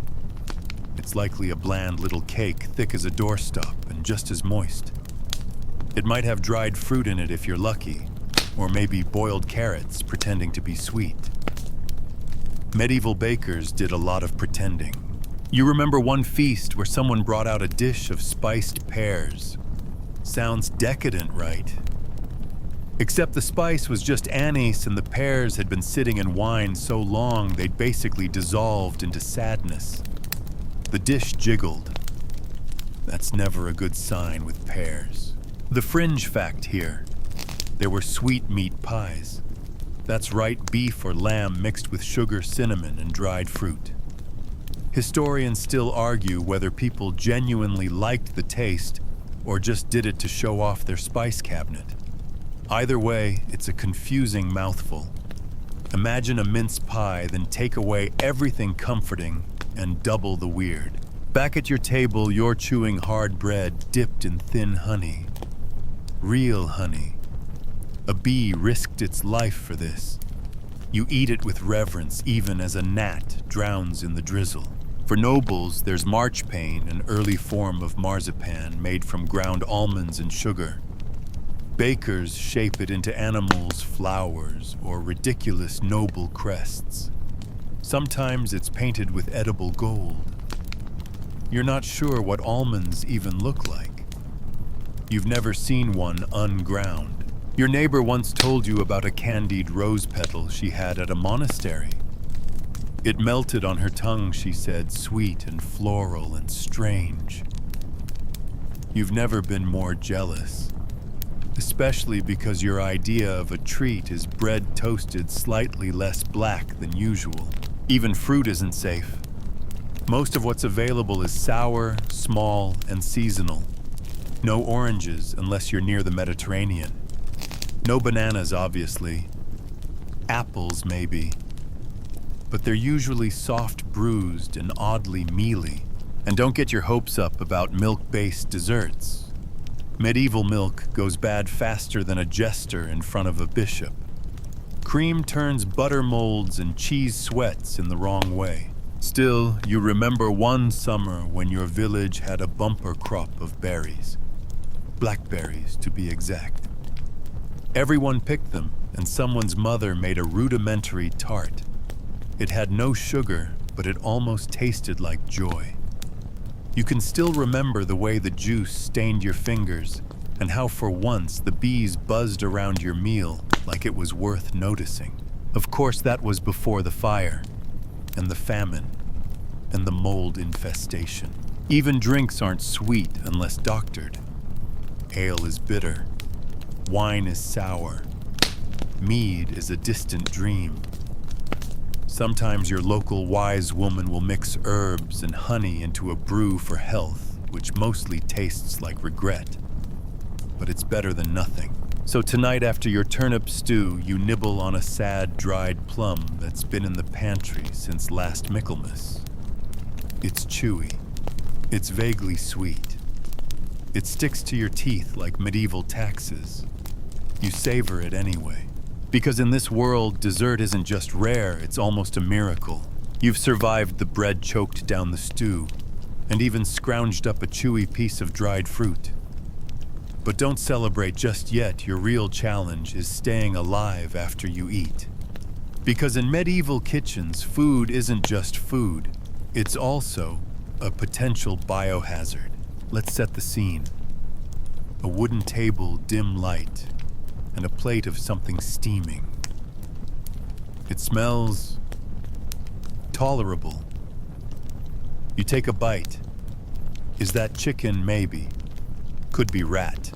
It's likely a bland little cake, thick as a doorstop and just as moist. It might have dried fruit in it if you're lucky, or maybe boiled carrots pretending to be sweet. Medieval bakers did a lot of pretending. You remember one feast where someone brought out a dish of spiced pears. Sounds decadent, right? Except the spice was just anise and the pears had been sitting in wine so long they'd basically dissolved into sadness. The dish jiggled. That's never a good sign with pears. The fringe fact here. There were sweetmeat pies. That's right, beef or lamb mixed with sugar, cinnamon, and dried fruit. Historians still argue whether people genuinely liked the taste or just did it to show off their spice cabinet. Either way, it's a confusing mouthful. Imagine a mince pie, then take away everything comforting and double the weird. Back at your table, you're chewing hard bread dipped in thin honey. Real honey. A bee risked its life for this. You eat it with reverence, even as a gnat drowns in the drizzle. For nobles, there's marchpane, an early form of marzipan made from ground almonds and sugar. Bakers shape it into animals, flowers, or ridiculous noble crests. Sometimes it's painted with edible gold. You're not sure what almonds even look like. You've never seen one unground. Your neighbor once told you about a candied rose petal she had at a monastery. It melted on her tongue, she said, sweet and floral and strange. You've never been more jealous. Especially because your idea of a treat is bread toasted slightly less black than usual. Even fruit isn't safe. Most of what's available is sour, small, and seasonal. No oranges unless you're near the Mediterranean. No bananas, obviously. Apples, maybe. But they're usually soft bruised and oddly mealy. And don't get your hopes up about milk-based desserts. Medieval milk goes bad faster than a jester in front of a bishop. Cream turns butter molds and cheese sweats in the wrong way. Still, you remember one summer when your village had a bumper crop of berries. Blackberries, to be exact. Everyone picked them, and someone's mother made a rudimentary tart. It had no sugar, but it almost tasted like joy. You can still remember the way the juice stained your fingers, and how for once the bees buzzed around your meal like it was worth noticing. Of course, that was before the fire, and the famine, and the mold infestation. Even drinks aren't sweet unless doctored. Ale is bitter. Wine is sour. Mead is a distant dream. Sometimes your local wise woman will mix herbs and honey into a brew for health, which mostly tastes like regret. But it's better than nothing. So tonight after your turnip stew, you nibble on a sad dried plum that's been in the pantry since last Michaelmas. It's chewy. It's vaguely sweet. It sticks to your teeth like medieval taxes. You savor it anyway. Because in this world, dessert isn't just rare, it's almost a miracle. You've survived the bread choked down the stew, and even scrounged up a chewy piece of dried fruit. But don't celebrate just yet. Your real challenge is staying alive after you eat. Because in medieval kitchens, food isn't just food. It's also a potential biohazard. Let's set the scene. A wooden table, dim light, and a plate of something steaming. It smells tolerable. You take a bite. Is that chicken? Maybe. Could be rat.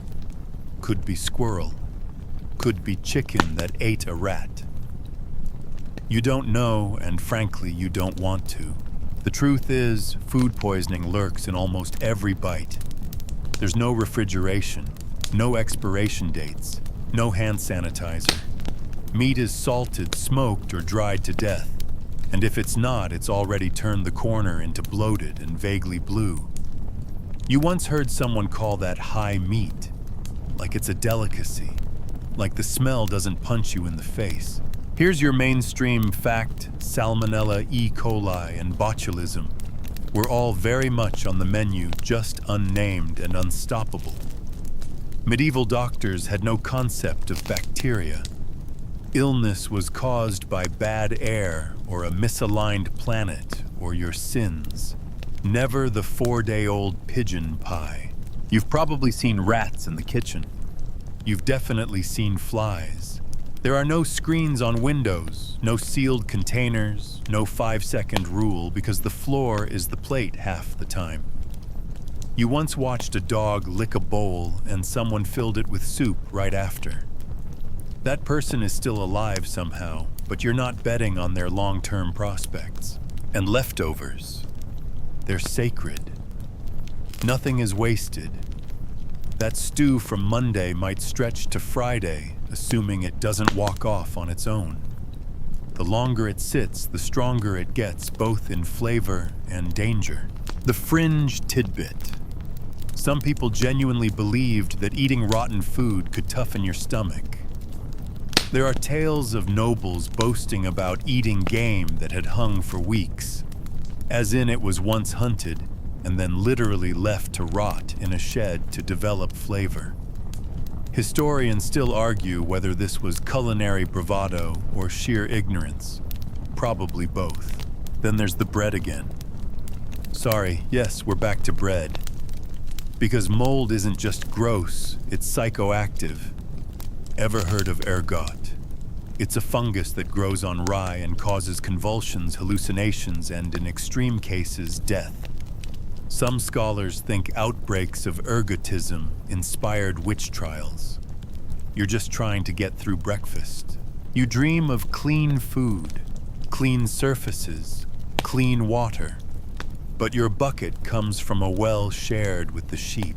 Could be squirrel. Could be chicken that ate a rat. You don't know, and frankly, you don't want to. The truth is, food poisoning lurks in almost every bite. There's no refrigeration, no expiration dates, no hand sanitizer. Meat is salted, smoked, or dried to death. And if it's not, it's already turned the corner into bloated and vaguely blue. You once heard someone call that high meat, like it's a delicacy, like the smell doesn't punch you in the face. Here's your mainstream fact: Salmonella, E. coli, and botulism were all very much on the menu, just unnamed and unstoppable. Medieval doctors had no concept of bacteria. Illness was caused by bad air or a misaligned planet or your sins. Never the 4-day-old pigeon pie. You've probably seen rats in the kitchen. You've definitely seen flies. There are no screens on windows, no sealed containers, no 5-second rule, because the floor is the plate half the time. You once watched a dog lick a bowl and someone filled it with soup right after. That person is still alive somehow, but you're not betting on their long-term prospects. And leftovers, they're sacred. Nothing is wasted. That stew from Monday might stretch to Friday, assuming it doesn't walk off on its own. The longer it sits, the stronger it gets, both in flavor and danger. The fringe tidbit. Some people genuinely believed that eating rotten food could toughen your stomach. There are tales of nobles boasting about eating game that had hung for weeks, as in it was once hunted and then literally left to rot in a shed to develop flavor. Historians still argue whether this was culinary bravado or sheer ignorance. Probably both. Then there's the bread again. Sorry, yes, we're back to bread. Because mold isn't just gross, it's psychoactive. Ever heard of ergot? It's a fungus that grows on rye and causes convulsions, hallucinations, and in extreme cases, death. Some scholars think outbreaks of ergotism inspired witch trials. You're just trying to get through breakfast. You dream of clean food, clean surfaces, clean water. But your bucket comes from a well shared with the sheep.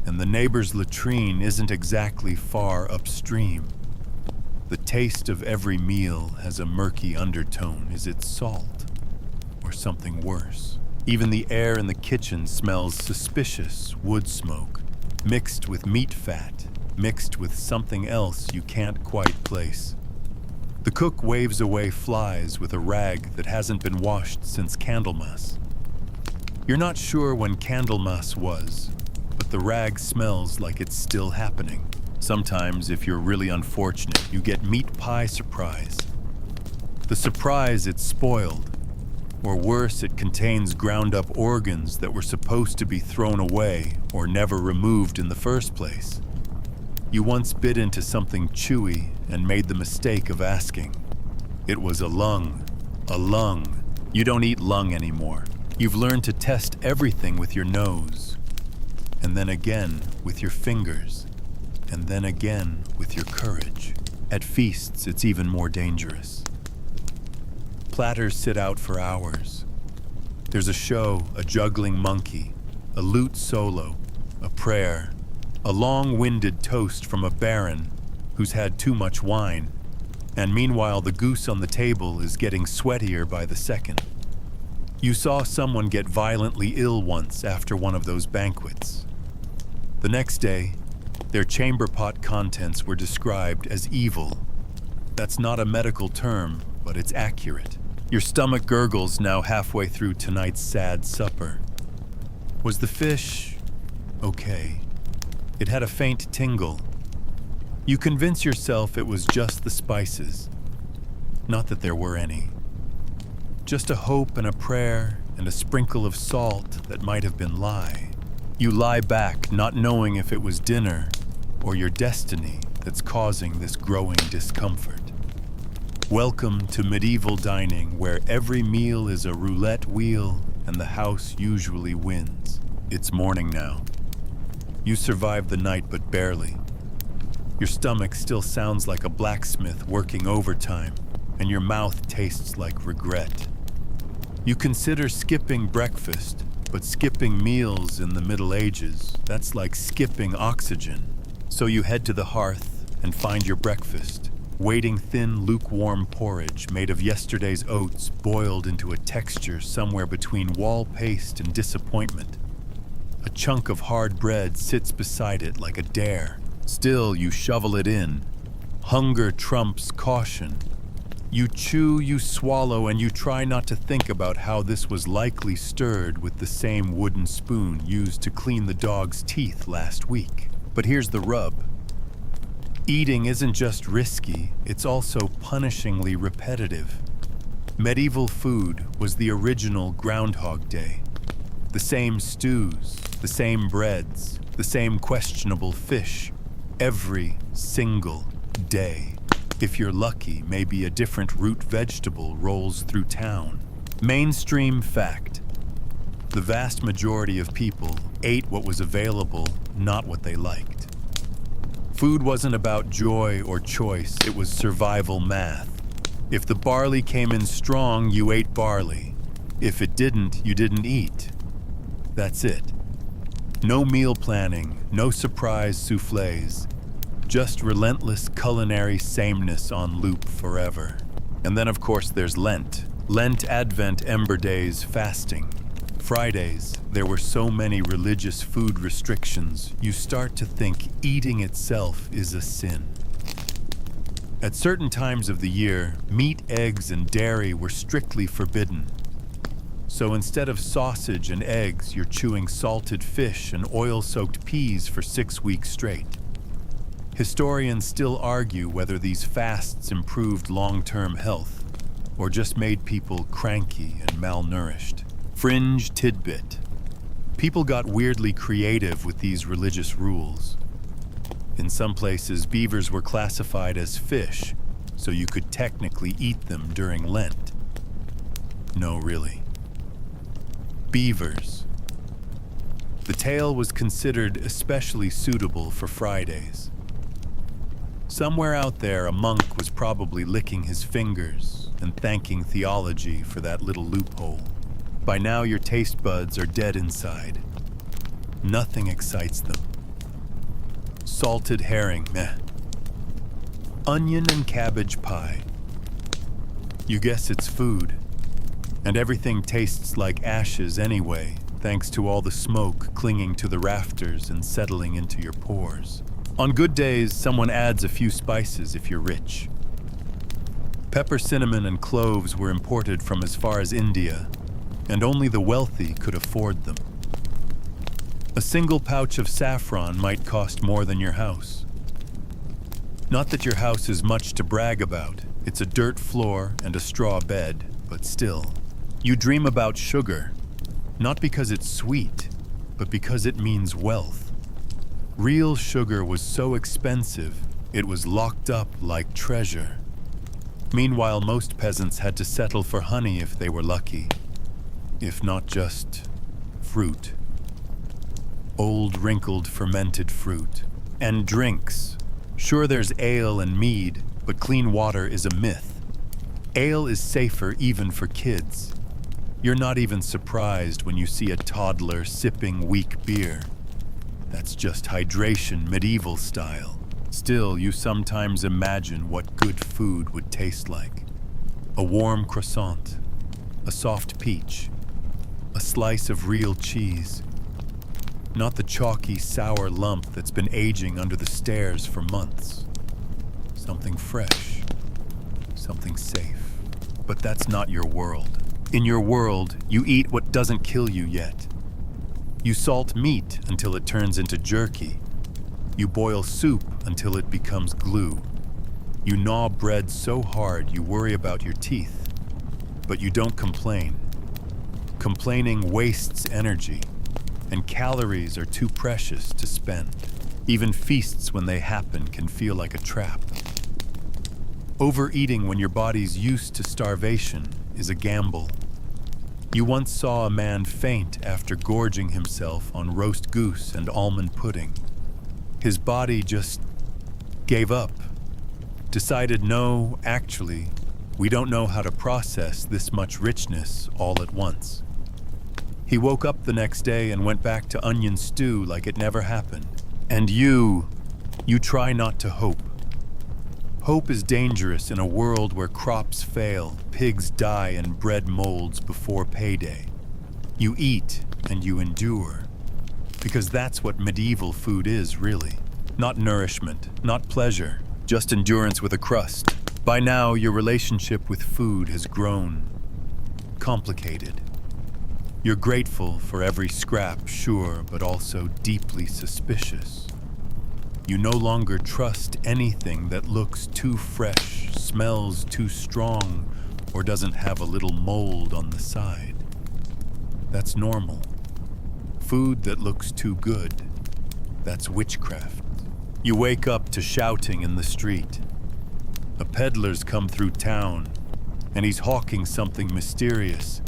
And the neighbor's latrine isn't exactly far upstream. The taste of every meal has a murky undertone. Is it salt or something worse? Even the air in the kitchen smells suspicious wood smoke, mixed with meat fat, mixed with something else you can't quite place. The cook waves away flies with a rag that hasn't been washed since Candlemas. You're not sure when Candlemas was, but the rag smells like it's still happening. Sometimes, if you're really unfortunate, you get meat pie surprise. The surprise, it's spoiled. Or worse, it contains ground-up organs that were supposed to be thrown away or never removed in the first place. You once bit into something chewy and made the mistake of asking. It was a lung. A lung. You don't eat lung anymore. You've learned to test everything with your nose. And then again with your fingers. And then again with your courage. At feasts, it's even more dangerous. Platters sit out for hours. There's a show, a juggling monkey, a lute solo, a prayer, a long-winded toast from a baron who's had too much wine, and meanwhile the goose on the table is getting sweatier by the second. You saw someone get violently ill once after one of those banquets. The next day, their chamber pot contents were described as evil. That's not a medical term, but it's accurate. Your stomach gurgles now halfway through tonight's sad supper. Was the fish okay? It had a faint tingle. You convince yourself it was just the spices. Not that there were any. Just a hope and a prayer and a sprinkle of salt that might have been lie. You lie back, not knowing if it was dinner or your destiny that's causing this growing discomfort. Welcome to medieval dining, where every meal is a roulette wheel and the house usually wins. It's morning now. You survived the night, but barely. Your stomach still sounds like a blacksmith working overtime, and your mouth tastes like regret. You consider skipping breakfast, but skipping meals in the Middle Ages, that's like skipping oxygen. So you head to the hearth and find your breakfast, waiting thin, lukewarm porridge made of yesterday's oats boiled into a texture somewhere between wall paste and disappointment. A chunk of hard bread sits beside it like a dare. Still, you shovel it in. Hunger trumps caution. You chew, you swallow, and you try not to think about how this was likely stirred with the same wooden spoon used to clean the dog's teeth last week. But here's the rub. Eating isn't just risky, it's also punishingly repetitive. Medieval food was the original Groundhog Day. The same stews, the same breads, the same questionable fish, every single day. If you're lucky, maybe a different root vegetable rolls through town. Mainstream fact. The vast majority of people ate what was available, not what they liked. Food wasn't about joy or choice, it was survival math. If the barley came in strong, you ate barley. If it didn't, you didn't eat. That's it. No meal planning, no surprise soufflés. Just relentless culinary sameness on loop forever. And then, of course, there's Lent. Lent, Advent, Ember Days, fasting. Fridays, there were so many religious food restrictions, you start to think eating itself is a sin. At certain times of the year, meat, eggs, and dairy were strictly forbidden. So instead of sausage and eggs, you're chewing salted fish and oil-soaked peas for 6 weeks straight. Historians still argue whether these fasts improved long-term health or just made people cranky and malnourished. Fringe tidbit. People got weirdly creative with these religious rules. In some places, beavers were classified as fish, so you could technically eat them during Lent. No, really. Beavers. The tale was considered especially suitable for Fridays. Somewhere out there, a monk was probably licking his fingers and thanking theology for that little loophole. By now, your taste buds are dead inside. Nothing excites them. Salted herring, meh. Onion and cabbage pie. You guess it's food. And everything tastes like ashes anyway, thanks to all the smoke clinging to the rafters and settling into your pores. On good days, someone adds a few spices if you're rich. Pepper, cinnamon, and cloves were imported from as far as India, and only the wealthy could afford them. A single pouch of saffron might cost more than your house. Not that your house is much to brag about. It's a dirt floor and a straw bed, but still. You dream about sugar, not because it's sweet, but because it means wealth. Real sugar was so expensive, it was locked up like treasure. Meanwhile, most peasants had to settle for honey if they were lucky, if not just fruit. Old, wrinkled, fermented fruit. And drinks. Sure, there's ale and mead, but clean water is a myth. Ale is safer even for kids. You're not even surprised when you see a toddler sipping weak beer. That's just hydration, medieval style. Still, you sometimes imagine what good food would taste like. A warm croissant, a soft peach, a slice of real cheese. Not the chalky, sour lump that's been aging under the stairs for months. Something fresh, something safe. But that's not your world. In your world, you eat what doesn't kill you yet. You salt meat until it turns into jerky. You boil soup until it becomes glue. You gnaw bread so hard you worry about your teeth. But you don't complain. Complaining wastes energy, and calories are too precious to spend. Even feasts, when they happen, can feel like a trap. Overeating when your body's used to starvation is a gamble. You once saw a man faint after gorging himself on roast goose and almond pudding. His body just gave up, decided no, actually, we don't know how to process this much richness all at once. He woke up the next day and went back to onion stew like it never happened. And you try not to hope. Hope is dangerous in a world where crops fail, pigs die, and bread molds before payday. You eat and you endure, because that's what medieval food is, really. Not nourishment, not pleasure, just endurance with a crust. By now, your relationship with food has grown complicated. You're grateful for every scrap, sure, but also deeply suspicious. You no longer trust anything that looks too fresh, smells too strong, or doesn't have a little mold on the side. That's normal. Food that looks too good, that's witchcraft. You wake up to shouting in the street. A peddler's come through town, and he's hawking something mysterious.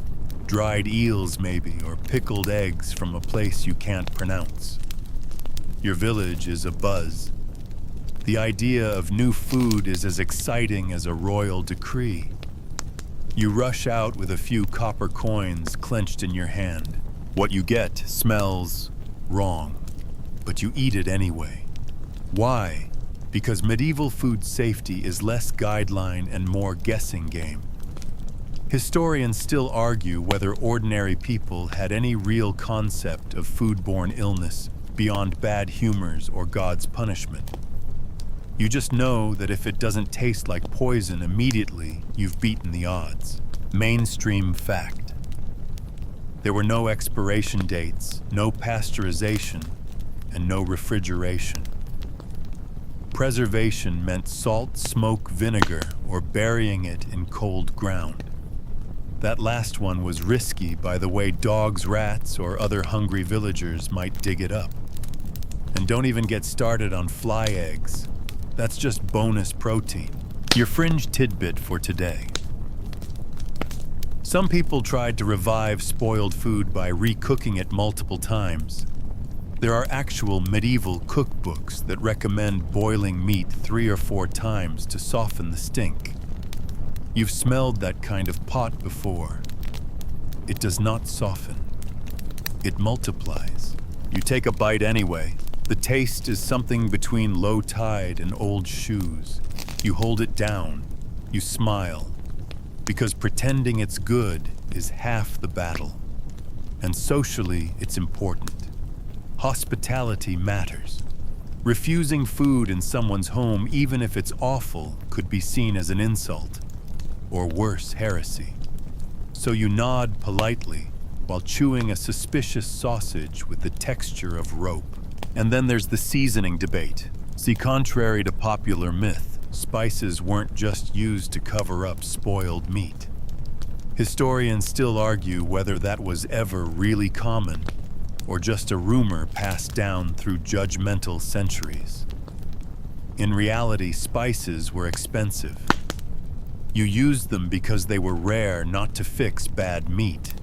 Dried eels, maybe, or pickled eggs from a place you can't pronounce. Your village is abuzz. The idea of new food is as exciting as a royal decree. You rush out with a few copper coins clenched in your hand. What you get smells wrong, but you eat it anyway. Why? Because medieval food safety is less guideline and more guessing game. Historians still argue whether ordinary people had any real concept of foodborne illness beyond bad humors or God's punishment. You just know that if it doesn't taste like poison immediately, you've beaten the odds. Mainstream fact. There were no expiration dates, no pasteurization, and no refrigeration. Preservation meant salt, smoke, vinegar, or burying it in cold ground. That last one was risky by the way dogs, rats, or other hungry villagers might dig it up. And don't even get started on fly eggs. That's just bonus protein. Your fringe tidbit for today. Some people tried to revive spoiled food by recooking it multiple times. There are actual medieval cookbooks that recommend boiling meat 3 or 4 times to soften the stink. You've smelled that kind of pot before. It does not soften. It multiplies. You take a bite anyway. The taste is something between low tide and old shoes. You hold it down. You smile. Because pretending it's good is half the battle. And socially, it's important. Hospitality matters. Refusing food in someone's home, even if it's awful, could be seen as an insult. Or worse, heresy. So you nod politely while chewing a suspicious sausage with the texture of rope. And then there's the seasoning debate. See, contrary to popular myth, spices weren't just used to cover up spoiled meat. Historians still argue whether that was ever really common or just a rumor passed down through judgmental centuries. In reality, spices were expensive. You used them because they were rare, not to fix bad meat.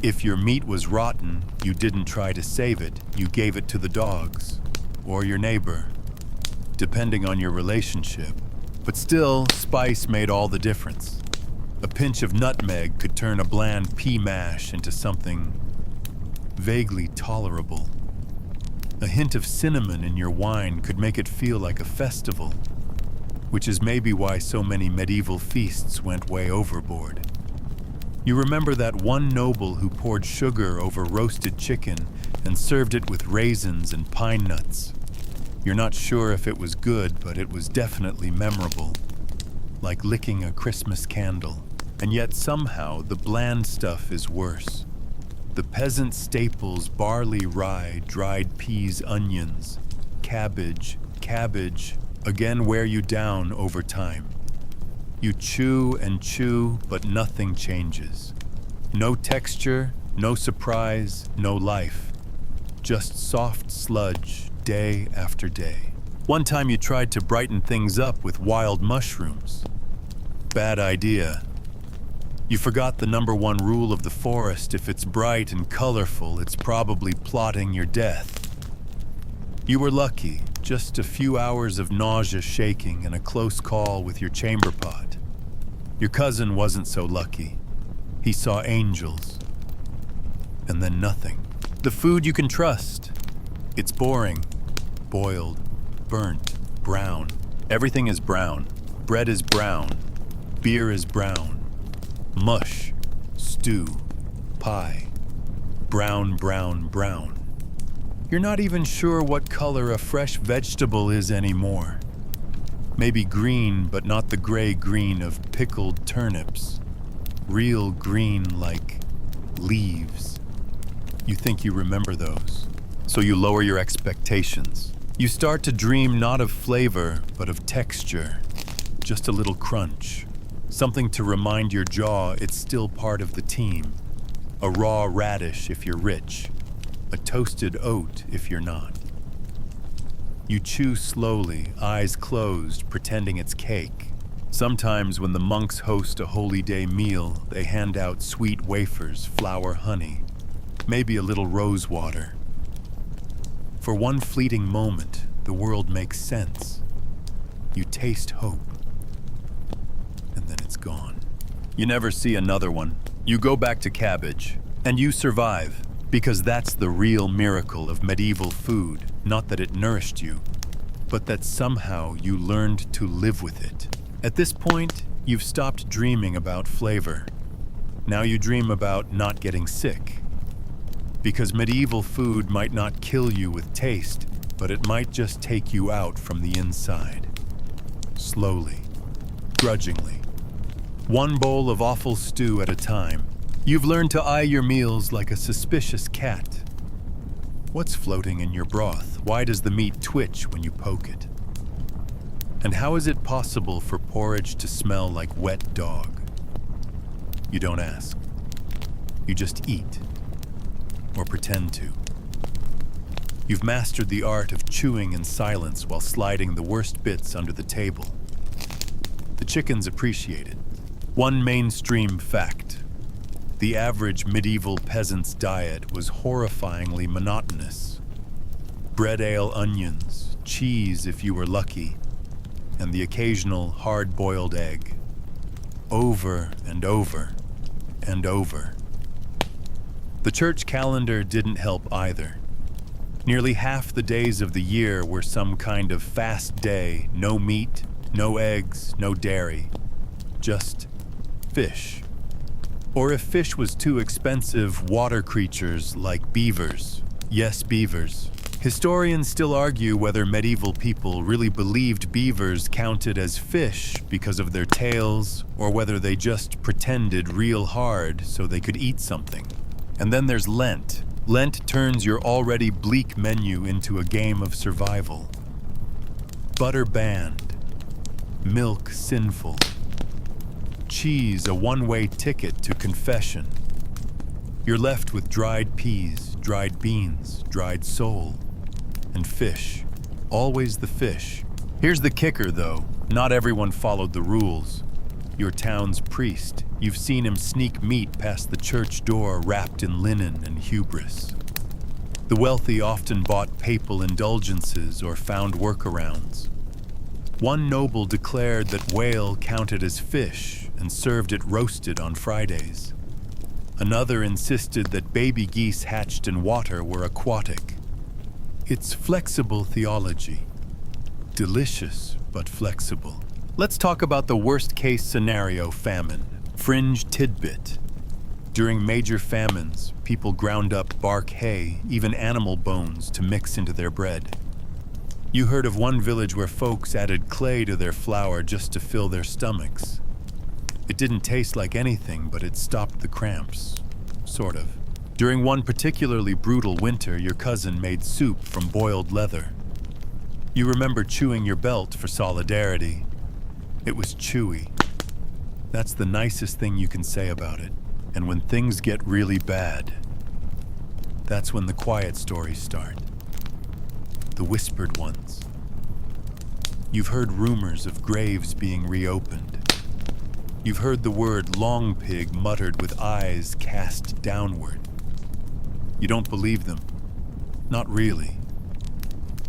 If your meat was rotten, you didn't try to save it, you gave it to the dogs, or your neighbor, depending on your relationship. But still, spice made all the difference. A pinch of nutmeg could turn a bland pea mash into something vaguely tolerable. A hint of cinnamon in your wine could make it feel like a festival, which is maybe why so many medieval feasts went way overboard. You remember that one noble who poured sugar over roasted chicken and served it with raisins and pine nuts. You're not sure if it was good, but it was definitely memorable, like licking a Christmas candle. And yet somehow the bland stuff is worse. The peasant staples, barley, rye, dried peas, onions, cabbage, cabbage, again wear you down over time. You chew and chew, but nothing changes. No texture, no surprise, no life. Just soft sludge, day after day. One time you tried to brighten things up with wild mushrooms. Bad idea. You forgot the number one rule of the forest: if it's bright and colorful, it's probably plotting your death. You were lucky, just a few hours of nausea, shaking, and a close call with your chamber pot. Your cousin wasn't so lucky. He saw angels. And then nothing. The food you can trust. It's boring. Boiled, burnt, brown. Everything is brown. Bread is brown. Beer is brown. Mush, stew, pie. Brown, brown, brown. You're not even sure what color a fresh vegetable is anymore. Maybe green, but not the gray-green of pickled turnips. Real green like leaves. You think you remember those, so you lower your expectations. You start to dream not of flavor, but of texture. Just a little crunch. Something to remind your jaw it's still part of the team. A raw radish if you're rich. A toasted oat if you're not. You chew slowly, eyes closed, pretending it's cake. Sometimes when the monks host a holy day meal, they hand out sweet wafers, flour, honey, maybe a little rose water. For one fleeting moment, the world makes sense. You taste hope. And then it's gone. You never see another one. You go back to cabbage, and you survive, because that's the real miracle of medieval food. Not that it nourished you, but that somehow you learned to live with it. At this point, you've stopped dreaming about flavor. Now you dream about not getting sick. Because medieval food might not kill you with taste, but it might just take you out from the inside. Slowly, grudgingly. One bowl of awful stew at a time. You've learned to eye your meals like a suspicious cat. What's floating in your broth? Why does the meat twitch when you poke it? And how is it possible for porridge to smell like wet dog? You don't ask. You just eat. Or pretend to. You've mastered the art of chewing in silence while sliding the worst bits under the table. The chickens appreciate it. One mainstream fact. The average medieval peasant's diet was horrifyingly monotonous. Bread, ale, onions, cheese if you were lucky, and the occasional hard-boiled egg. Over and over and over. The church calendar didn't help either. Nearly half the days of the year were some kind of fast day, no meat, no eggs, no dairy, just fish. Or if fish was too expensive, water creatures like beavers. Yes, beavers. Historians still argue whether medieval people really believed beavers counted as fish because of their tails, or whether they just pretended real hard so they could eat something. And then there's Lent. Lent turns your already bleak menu into a game of survival. Butter banned. Milk sinful. Cheese a one-way ticket to confession. You're left with dried peas, dried beans, dried sole, and fish. Always the fish. Here's the kicker, though. Not everyone followed the rules. Your town's priest, you've seen him sneak meat past the church door wrapped in linen and hubris. The wealthy often bought papal indulgences or found workarounds. One noble declared that whale counted as fish and served it roasted on Fridays. Another insisted that baby geese hatched in water were aquatic. It's flexible theology. Delicious, but flexible. Let's talk about the worst-case scenario famine. Fringe tidbit. During major famines, people ground up bark hay, even animal bones, to mix into their bread. You heard of one village where folks added clay to their flour just to fill their stomachs. It didn't taste like anything, but it stopped the cramps. Sort of. During one particularly brutal winter, your cousin made soup from boiled leather. You remember chewing your belt for solidarity. It was chewy. That's the nicest thing you can say about it. And when things get really bad, that's when the quiet stories start. The whispered ones. You've heard rumors of graves being reopened. You've heard the word long pig muttered with eyes cast downward. You don't believe them. Not really.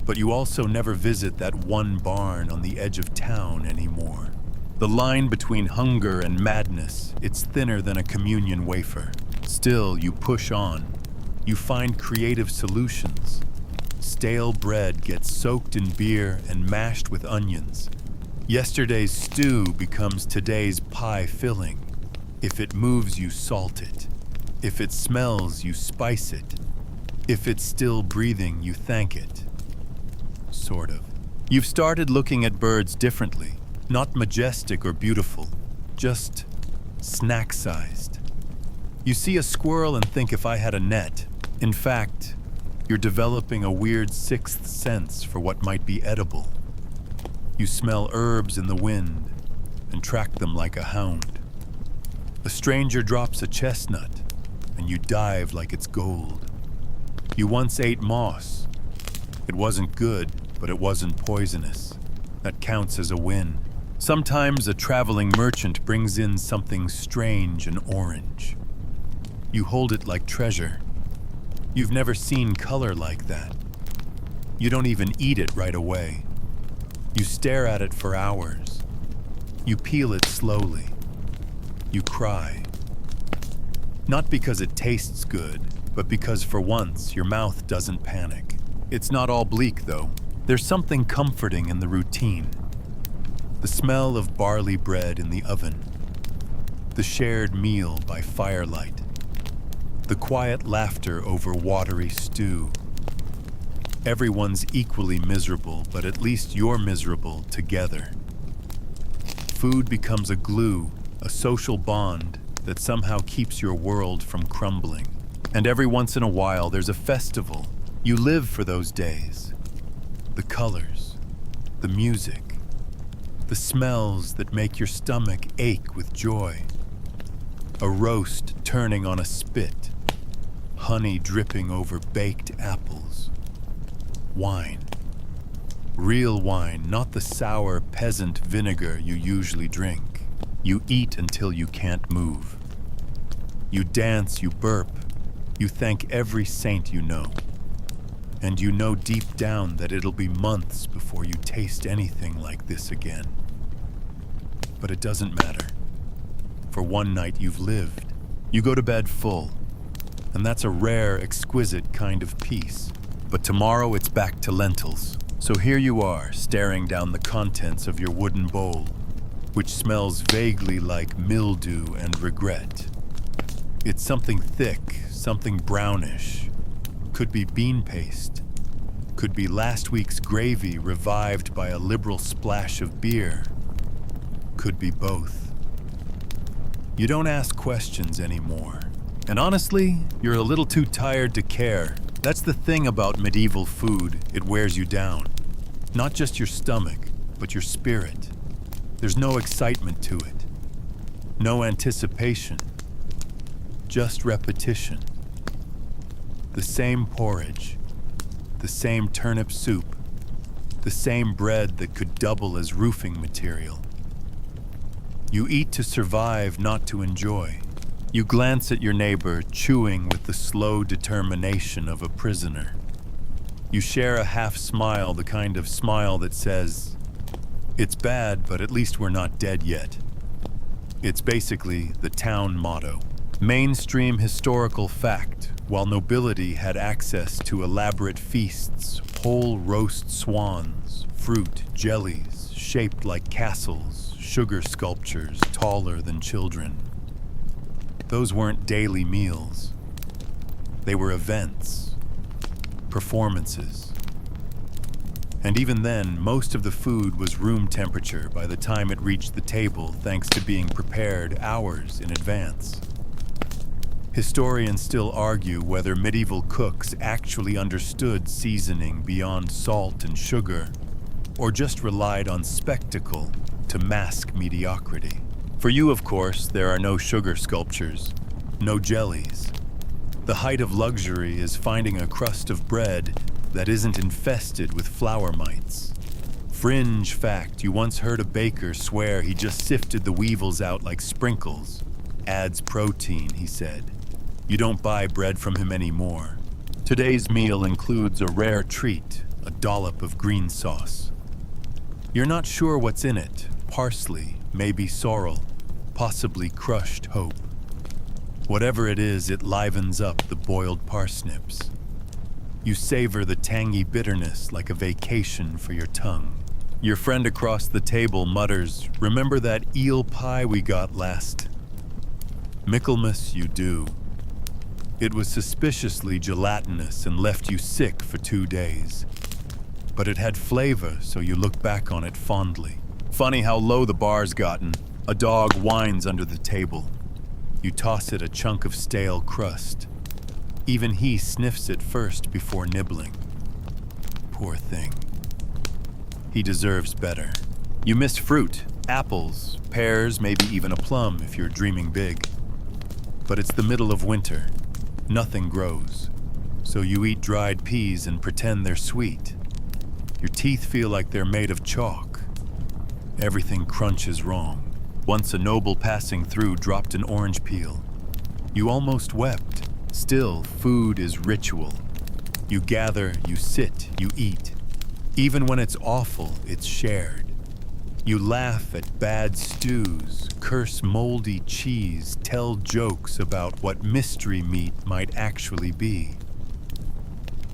But you also never visit that one barn on the edge of town anymore. The line between hunger and madness, it's thinner than a communion wafer. Still, you push on. You find creative solutions. Stale bread gets soaked in beer and mashed with onions. Yesterday's stew becomes today's pie filling. If it moves, you salt it. If it smells, you spice it. If it's still breathing, you thank it. Sort of. You've started looking at birds differently. Not majestic or beautiful, just snack-sized. You see a squirrel and think, if I had a net. In fact, you're developing a weird sixth sense for what might be edible. You smell herbs in the wind and track them like a hound. A stranger drops a chestnut and you dive like it's gold. You once ate moss. It wasn't good, but it wasn't poisonous. That counts as a win. Sometimes a traveling merchant brings in something strange and orange. You hold it like treasure. You've never seen color like that. You don't even eat it right away. You stare at it for hours. You peel it slowly. You cry. Not because it tastes good, but because for once your mouth doesn't panic. It's not all bleak, though. There's something comforting in the routine. The smell of barley bread in the oven. The shared meal by firelight. The quiet laughter over watery stew. Everyone's equally miserable, but at least you're miserable together. Food becomes a glue, a social bond that somehow keeps your world from crumbling. And every once in a while, there's a festival. You live for those days. The colors, the music, the smells that make your stomach ache with joy. A roast turning on a spit, honey dripping over baked apples. Wine. Real wine, not the sour peasant vinegar you usually drink. You eat until you can't move. You dance, you burp. You thank every saint you know. And you know deep down that it'll be months before you taste anything like this again. But it doesn't matter. For one night you've lived. You go to bed full. And that's a rare, exquisite kind of peace. But tomorrow it's back to lentils. So here you are, staring down the contents of your wooden bowl, which smells vaguely like mildew and regret. It's something thick, something brownish. Could be bean paste. Could be last week's gravy revived by a liberal splash of beer. Could be both. You don't ask questions anymore. And honestly, you're a little too tired to care. That's the thing about medieval food, it wears you down. Not just your stomach, but your spirit. There's no excitement to it. No anticipation. Just repetition. The same porridge. The same turnip soup. The same bread that could double as roofing material. You eat to survive, not to enjoy. You glance at your neighbor, chewing with the slow determination of a prisoner. You share a half smile, the kind of smile that says, "It's bad, but at least we're not dead yet." It's basically the town motto. Mainstream historical fact, while nobility had access to elaborate feasts, whole roast swans, fruit, jellies, shaped like castles, sugar sculptures taller than children. Those weren't daily meals. They were events, performances. And even then, most of the food was room temperature by the time it reached the table, thanks to being prepared hours in advance. Historians still argue whether medieval cooks actually understood seasoning beyond salt and sugar, or just relied on spectacle to mask mediocrity. For you, of course, there are no sugar sculptures, no jellies. The height of luxury is finding a crust of bread that isn't infested with flour mites. Fringe fact, you once heard a baker swear he just sifted the weevils out like sprinkles. Adds protein, he said. You don't buy bread from him anymore. Today's meal includes a rare treat, a dollop of green sauce. You're not sure what's in it. Parsley, maybe sorrel, possibly crushed hope. Whatever it is, it livens up the boiled parsnips. You savor the tangy bitterness like a vacation for your tongue. Your friend across the table mutters, "Remember that eel pie we got last?" Michaelmas, you do. It was suspiciously gelatinous and left you sick for 2 days. But it had flavor, so you look back on it fondly. Funny how low the bar's gotten. A dog whines under the table. You toss it a chunk of stale crust. Even he sniffs it first before nibbling. Poor thing. He deserves better. You miss fruit, apples, pears, maybe even a plum if you're dreaming big. But it's the middle of winter. Nothing grows. So you eat dried peas and pretend they're sweet. Your teeth feel like they're made of chalk. Everything crunches wrong. Once a noble passing through dropped an orange peel. You almost wept. Still, food is ritual. You gather, you sit, you eat. Even when it's awful, it's shared. You laugh at bad stews, curse moldy cheese, tell jokes about what mystery meat might actually be.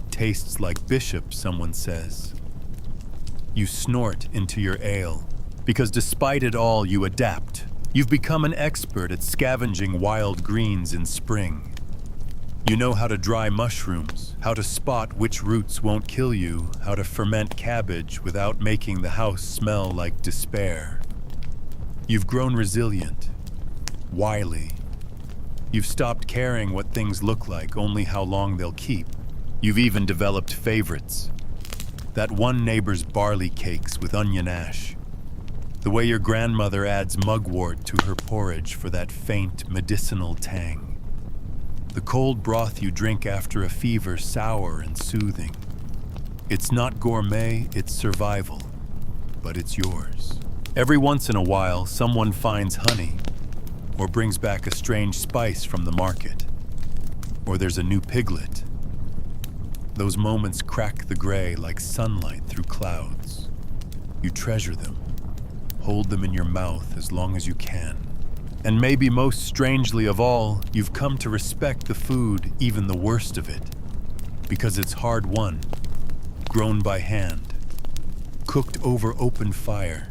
Tastes like bishop, someone says. You snort into your ale, because despite it all, you adapt. You've become an expert at scavenging wild greens in spring. You know how to dry mushrooms, how to spot which roots won't kill you, how to ferment cabbage without making the house smell like despair. You've grown resilient, wily. You've stopped caring what things look like, only how long they'll keep. You've even developed favorites. That one neighbor's barley cakes with onion ash. The way your grandmother adds mugwort to her porridge for that faint medicinal tang. The cold broth you drink after a fever, sour and soothing. It's not gourmet, it's survival, but it's yours. Every once in a while, someone finds honey, or brings back a strange spice from the market, or there's a new piglet. Those moments crack the gray like sunlight through clouds. You treasure them, hold them in your mouth as long as you can. And maybe most strangely of all, you've come to respect the food, even the worst of it, because it's hard-won, grown by hand, cooked over open fire,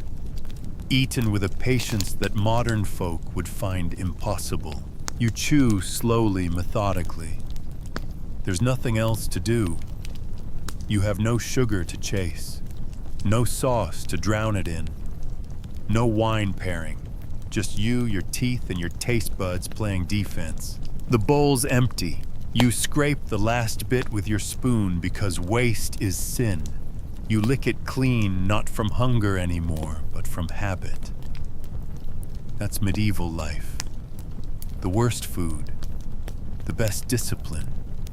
eaten with a patience that modern folk would find impossible. You chew slowly, methodically. There's nothing else to do. You have no sugar to chase, no sauce to drown it in, no wine pairing. Just you, your teeth, and your taste buds playing defense. The bowl's empty. You scrape the last bit with your spoon because waste is sin. You lick it clean, not from hunger anymore, but from habit. That's medieval life. The worst food, the best discipline,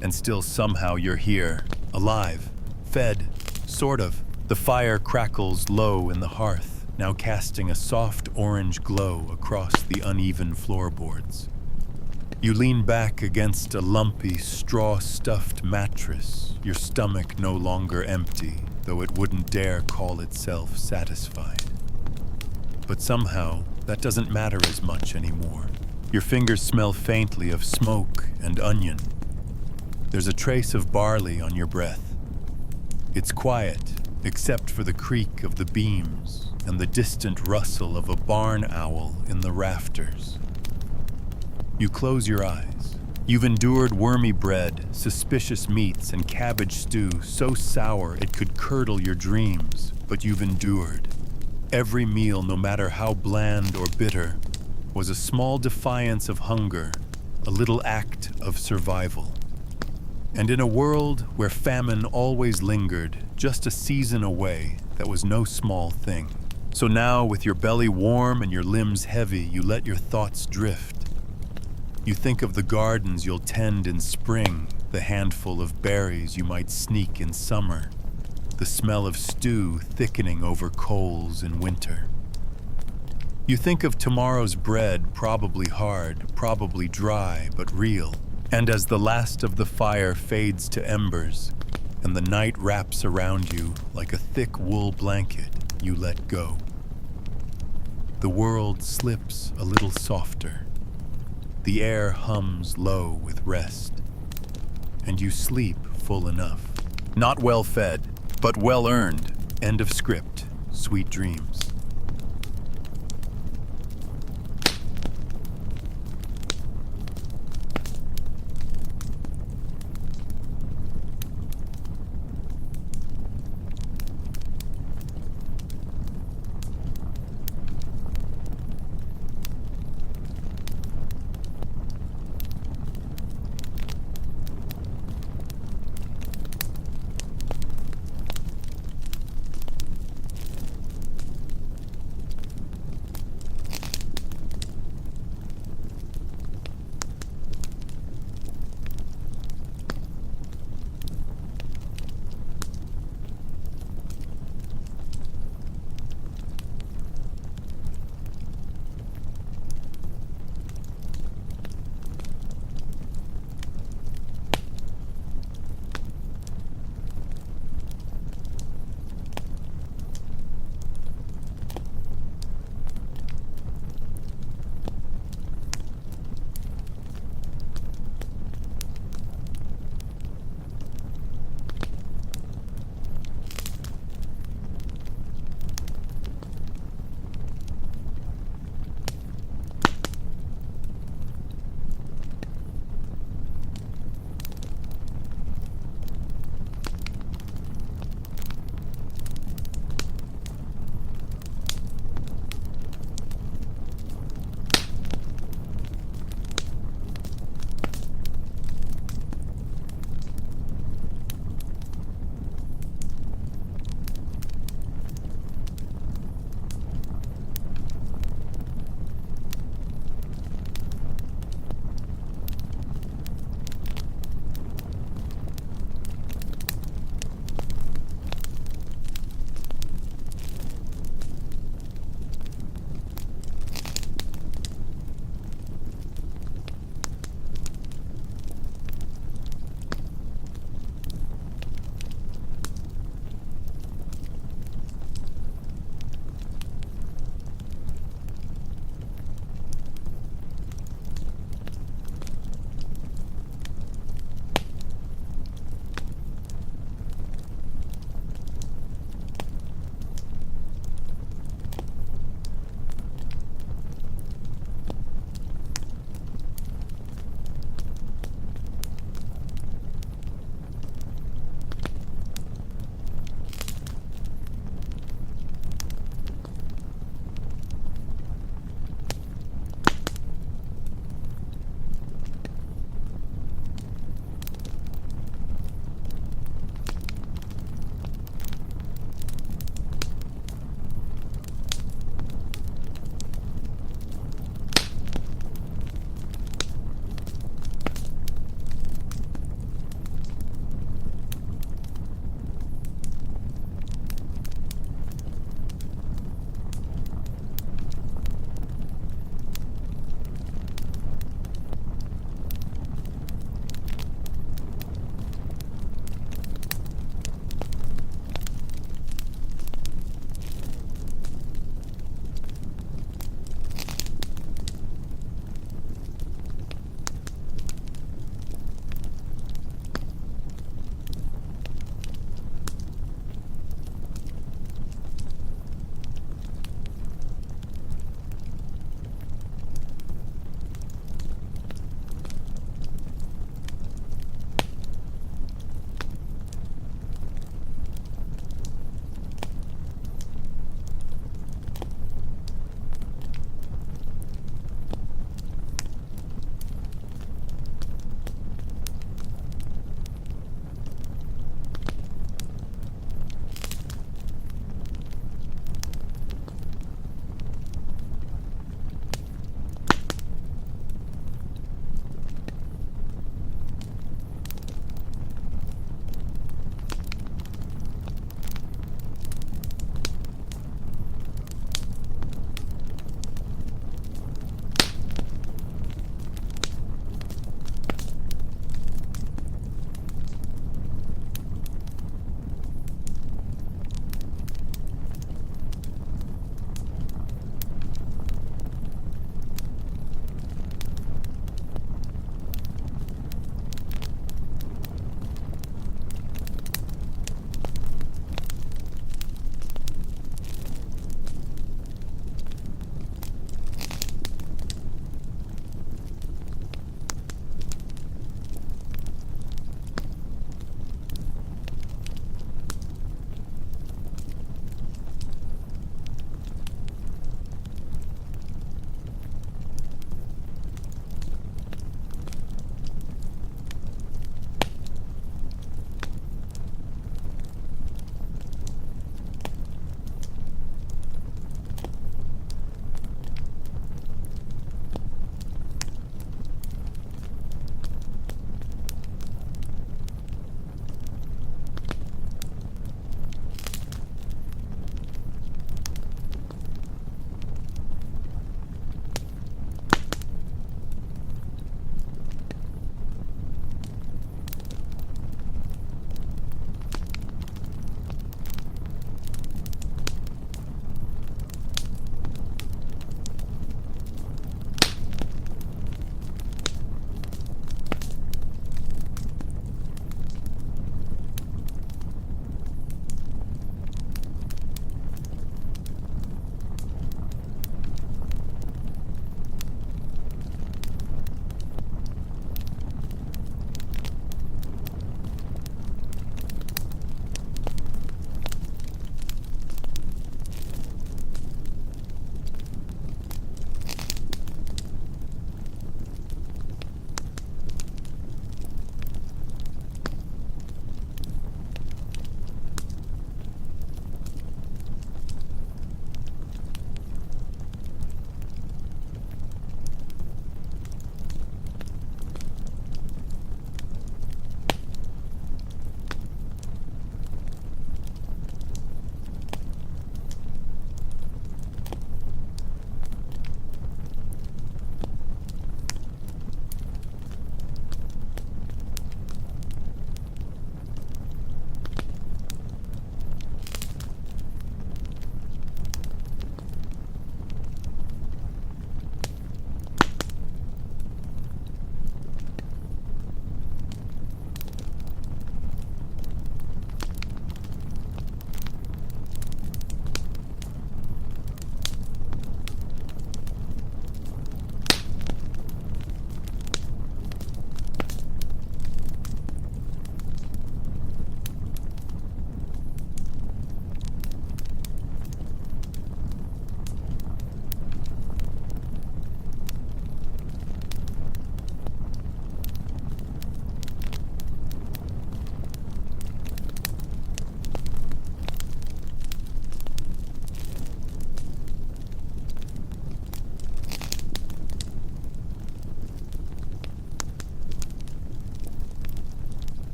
and still somehow you're here, alive, fed, sort of. The fire crackles low in the hearth, now casting a soft orange glow across the uneven floorboards. You lean back against a lumpy, straw-stuffed mattress, your stomach no longer empty, though it wouldn't dare call itself satisfied. But somehow, that doesn't matter as much anymore. Your fingers smell faintly of smoke and onion. There's a trace of barley on your breath. It's quiet, except for the creak of the beams and the distant rustle of a barn owl in the rafters. You close your eyes. You've endured wormy bread, suspicious meats, and cabbage stew so sour it could curdle your dreams, but you've endured. Every meal, no matter how bland or bitter, was a small defiance of hunger, a little act of survival. And in a world where famine always lingered, just a season away, That was no small thing. So now, with your belly warm and your limbs heavy, you let your thoughts drift. You think of the gardens you'll tend in spring, the handful of berries you might sneak in summer, the smell of stew thickening over coals in winter. You think of tomorrow's bread, probably hard, probably dry, but real. And as the last of the fire fades to embers, and the night wraps around you like a thick wool blanket, you let go. The world slips a little softer. The air hums low with rest. And you sleep full enough. Not well fed, but well earned. End of script. Sweet dreams.